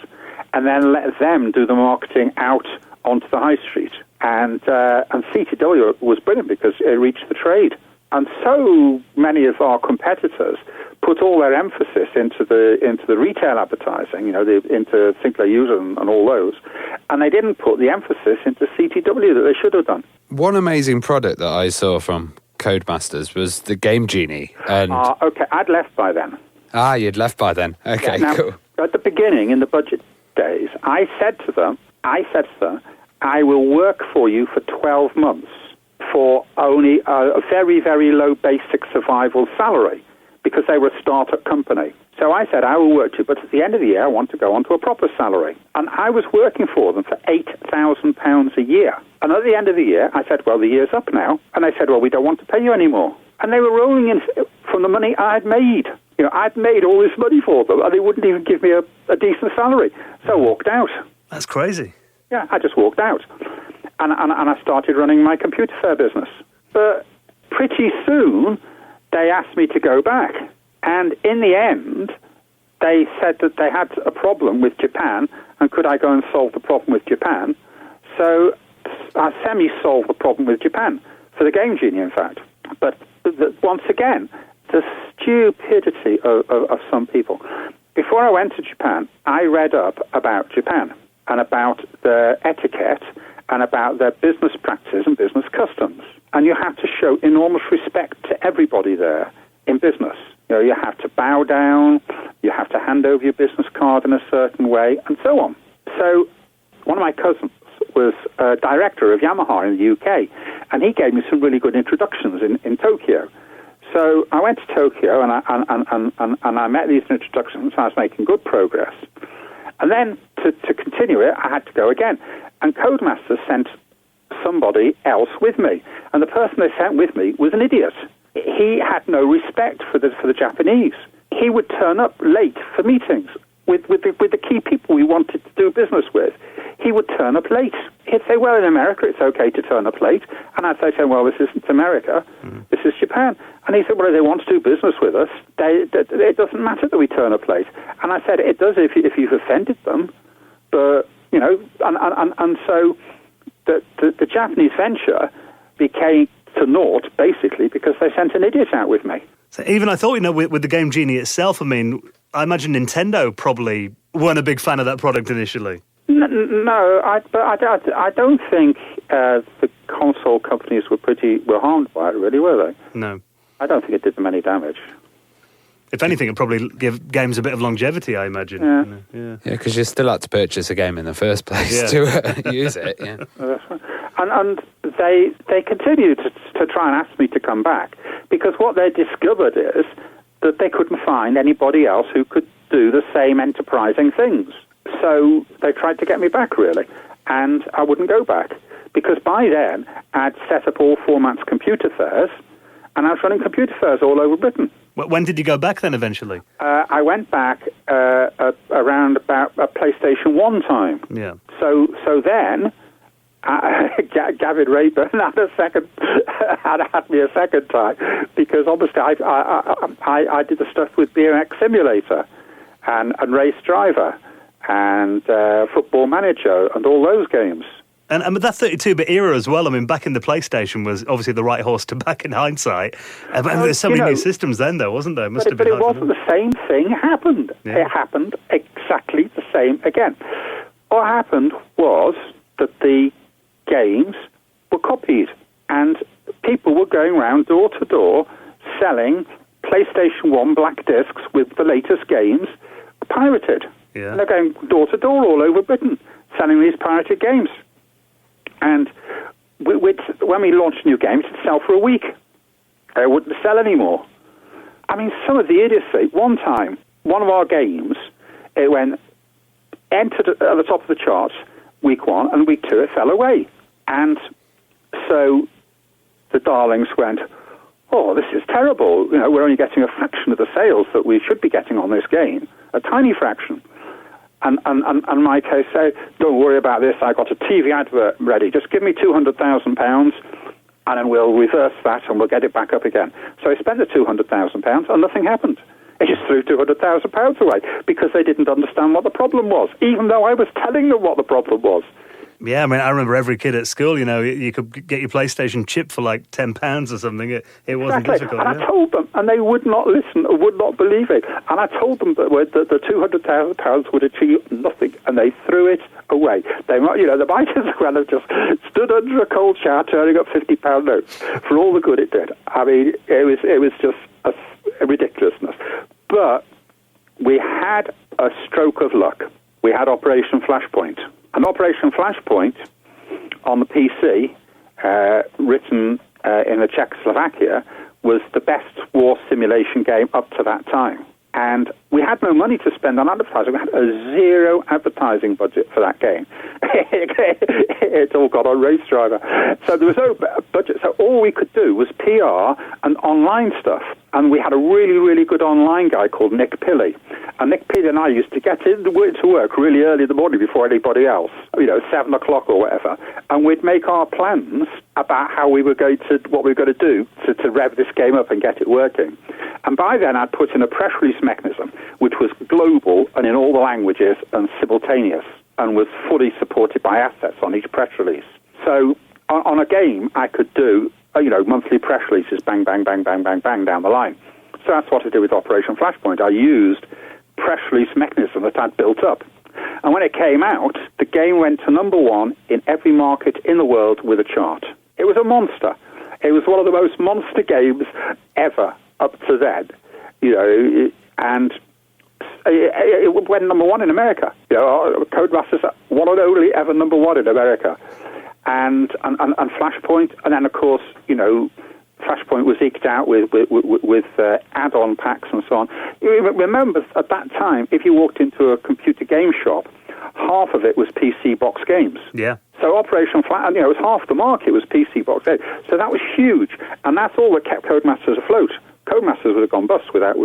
D: and then let them do the marketing out onto the high street. And CTW was brilliant because it reached the trade. And so many of our competitors put all their emphasis into the retail advertising, into Sinclair User and all those, and they didn't put the emphasis into CTW that they should have done.
B: One amazing product that I saw from Codemasters was the Game Genie. And
D: okay, I'd left by then.
B: You'd left by then. Okay,
D: now,
B: cool.
D: At the beginning, in the budget days, I said to them, I will work for you for 12 months for only a very, very low basic survival salary because they were a startup company. So I said, I will work to you, but at the end of the year, I want to go on to a proper salary. And I was working for them for £8,000 a year. And at the end of the year, I said, well, the year's up now. And they said, well, we don't want to pay you anymore. And they were rolling in from the money I had made. I'd made all this money for them, and they wouldn't even give me a decent salary. So I walked out.
A: That's crazy.
D: Yeah, I just walked out. And I started running my computer fair business. But pretty soon, they asked me to go back. And in the end, they said that they had a problem with Japan, and could I go and solve the problem with Japan? So I semi-solved the problem with Japan, for the Game Genie, in fact. But once again, the stupidity of some people. Before I went to Japan, I read up about Japan and about their etiquette and about their business practices and business customs. And you have to show enormous respect to everybody there in business. You have to bow down, you have to hand over your business card in a certain way, and so on. So one of my cousins was a director of Yamaha in the UK, and he gave me some really good introductions in Tokyo. So I went to Tokyo, and I met these introductions, and I was making good progress. And then to continue it, I had to go again. And Codemasters sent somebody else with me, and the person they sent with me was an idiot. He had no respect for the Japanese. He would turn up late for meetings with the key people we wanted to do business with. He would turn up late. He'd say, well, in America it's okay to turn up late. And I'd say to him, well, this isn't America, this is Japan. And he said, well, if they want to do business with us, it doesn't matter that we turn up late. And I said, it does if you've offended them. But, and so the Japanese venture became to naught, basically, because they sent an idiot out with me.
A: So even I thought, with the Game Genie itself, I imagine Nintendo probably weren't a big fan of that product initially.
D: No, I don't think the console companies were harmed by it, really, were they?
A: No.
D: I don't think it did them any damage.
A: If anything, it'd probably give games a bit of longevity, I imagine.
B: Yeah, because you still had to purchase a game in the first place to use it. Yeah,
D: that's right. And they continued to try and ask me to come back, because what they discovered is that they couldn't find anybody else who could do the same enterprising things. So they tried to get me back, really, and I wouldn't go back, because by then I'd set up all formats computer fairs, and I was running computer fairs all over Britain.
A: When did you go back then, eventually? I
D: went back around about PlayStation 1 time.
A: Yeah.
D: So then, Gavin Rayburn had me a second time, because obviously I did the stuff with BMX Simulator and Race Driver and Football Manager and all those games.
A: And that 32-bit era as well, back in the PlayStation was obviously the right horse to back in hindsight. There's so many new systems then, though, wasn't there?
D: But it wasn't the same thing happened. Yeah. It happened exactly the same again. What happened was that the games were copied, and people were going around door to door selling PlayStation 1 black discs with the latest games pirated.
A: Yeah.
D: And they're going door to door all over Britain selling these pirated games. And when we launched new games, it'd sell for a week. They wouldn't sell anymore. Some of the idiocy. One time, one of our games, it entered at the top of the charts week 1, and week 2 it fell away. And so the darlings went, oh, this is terrible. We're only getting a fraction of the sales that we should be getting on this game, a tiny fraction. And my case said, don't worry about this, I got a TV advert ready, just give me £200,000 and then we'll reverse that and we'll get it back up again. So I spent the £200,000 and nothing happened. It just threw £200,000 away because they didn't understand what the problem was, even though I was telling them what the problem was.
A: Yeah, I remember every kid at school, you could get your PlayStation chip for like £10 or something. It wasn't difficult.
D: And I told them, and they would not listen or would not believe it. And I told them that the £200,000 would achieve nothing, and they threw it away. They, the might as well have just stood under a cold shower turning up £50 notes for all the good it did. It was just a ridiculousness. But we had a stroke of luck. We had Operation Flashpoint. And Operation Flashpoint on the PC, written in the Czechoslovakia, was the best war simulation game up to that time. And we had no money to spend on advertising. We had a zero advertising budget for that game. It's all got on Race Driver. So there was no budget. So all we could do was PR and online stuff. And we had a really, really good online guy called Nick Pilley. And Nick Pilley and I used to get to work really early in the morning before anybody else, 7 o'clock or whatever. And we'd make our plans about what we were going to do to rev this game up and get it working. And by then I'd put in a press release mechanism, which was global and in all the languages and simultaneous, and was fully supported by assets on each press release. So on a game, I could do, monthly press releases, bang, bang, bang, bang, bang, bang, down the line. So that's what I did with Operation Flashpoint. I used press release mechanism that I'd built up. And when it came out, the game went to number 1 in every market in the world with a chart. It was a monster. It was one of the most monster games ever up to then, and it went number 1 in America. Codemasters, one and only ever number 1 in America. And Flashpoint, and then of course, Flashpoint was eked out with add-on packs and so on. You remember at that time, if you walked into a computer game shop, half of it was PC box games.
A: Yeah.
D: So Operation Flash, it was half the market was PC box games. So that was huge, and that's all that kept Codemasters afloat. Codemasters would have gone bust without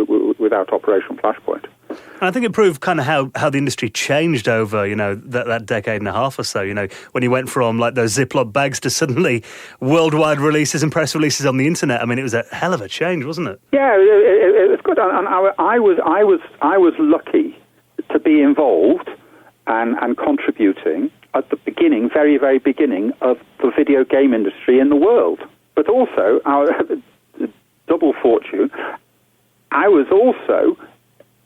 D: Operation Flashpoint.
A: And I think it proved kind of how the industry changed over, that decade and a half or so, when you went from like those Ziploc bags to suddenly worldwide releases and press releases on the internet. I mean, it was a hell of a change, wasn't it?
D: Yeah, it was good. And I was lucky to be involved and contributing at the beginning, very, very beginning of the video game industry in the world. But also, double fortune, I was also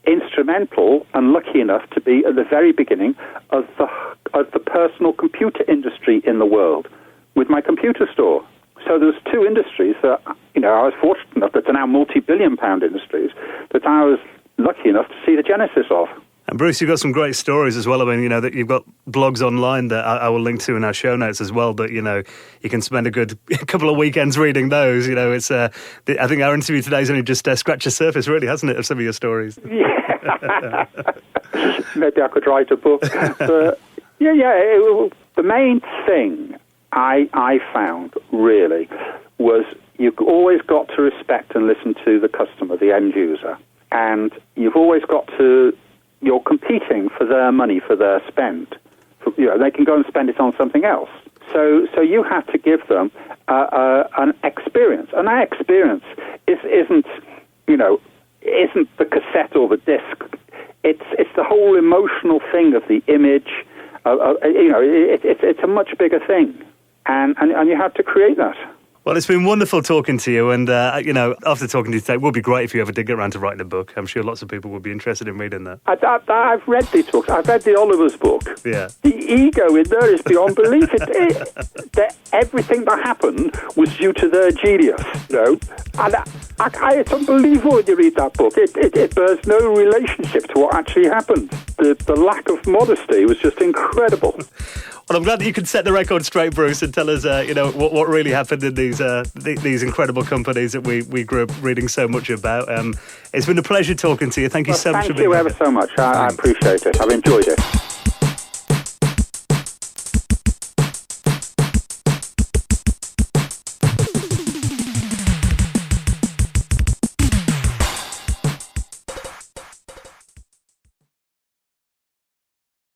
D: instrumental and lucky enough to be at the very beginning of the personal computer industry in the world with my computer store. So there's 2 industries that, I was fortunate enough that are now multi-billion-pound industries that I was lucky enough to see the genesis of.
A: And Bruce, you've got some great stories as well. I mean, that you've got blogs online that I will link to in our show notes as well. But you can spend a good couple of weekends reading those. It's I think our interview today has only just scratched the surface, really, hasn't it, of some of your stories?
D: Yeah, maybe I could write a book. But the main thing I found really was you've always got to respect and listen to the customer, the end user, and you've always got to. You're competing for their money, for their spend. They can go and spend it on something else. So you have to give them an experience, and that experience isn't the cassette or the disc. It's the whole emotional thing of the image. It's a much bigger thing, and you have to create that.
A: Well, it's been wonderful talking to you, and, after talking to you today, it would be great if you ever did get around to writing a book. I'm sure lots of people would be interested in reading that.
D: I've read these books. I've read the Oliver's book.
A: Yeah.
D: The ego in there is beyond belief. Everything that happened was due to their genius, And it's unbelievable when you read that book. It bears no relationship to what actually happened. The lack of modesty was just incredible.
A: Well, I'm glad that you could set the record straight, Bruce, and tell us, what really happened in these incredible companies that we grew up reading so much about. It's been a pleasure talking to you. Thank you so much for being here.
D: Thank you ever so much. I appreciate it. I've enjoyed it.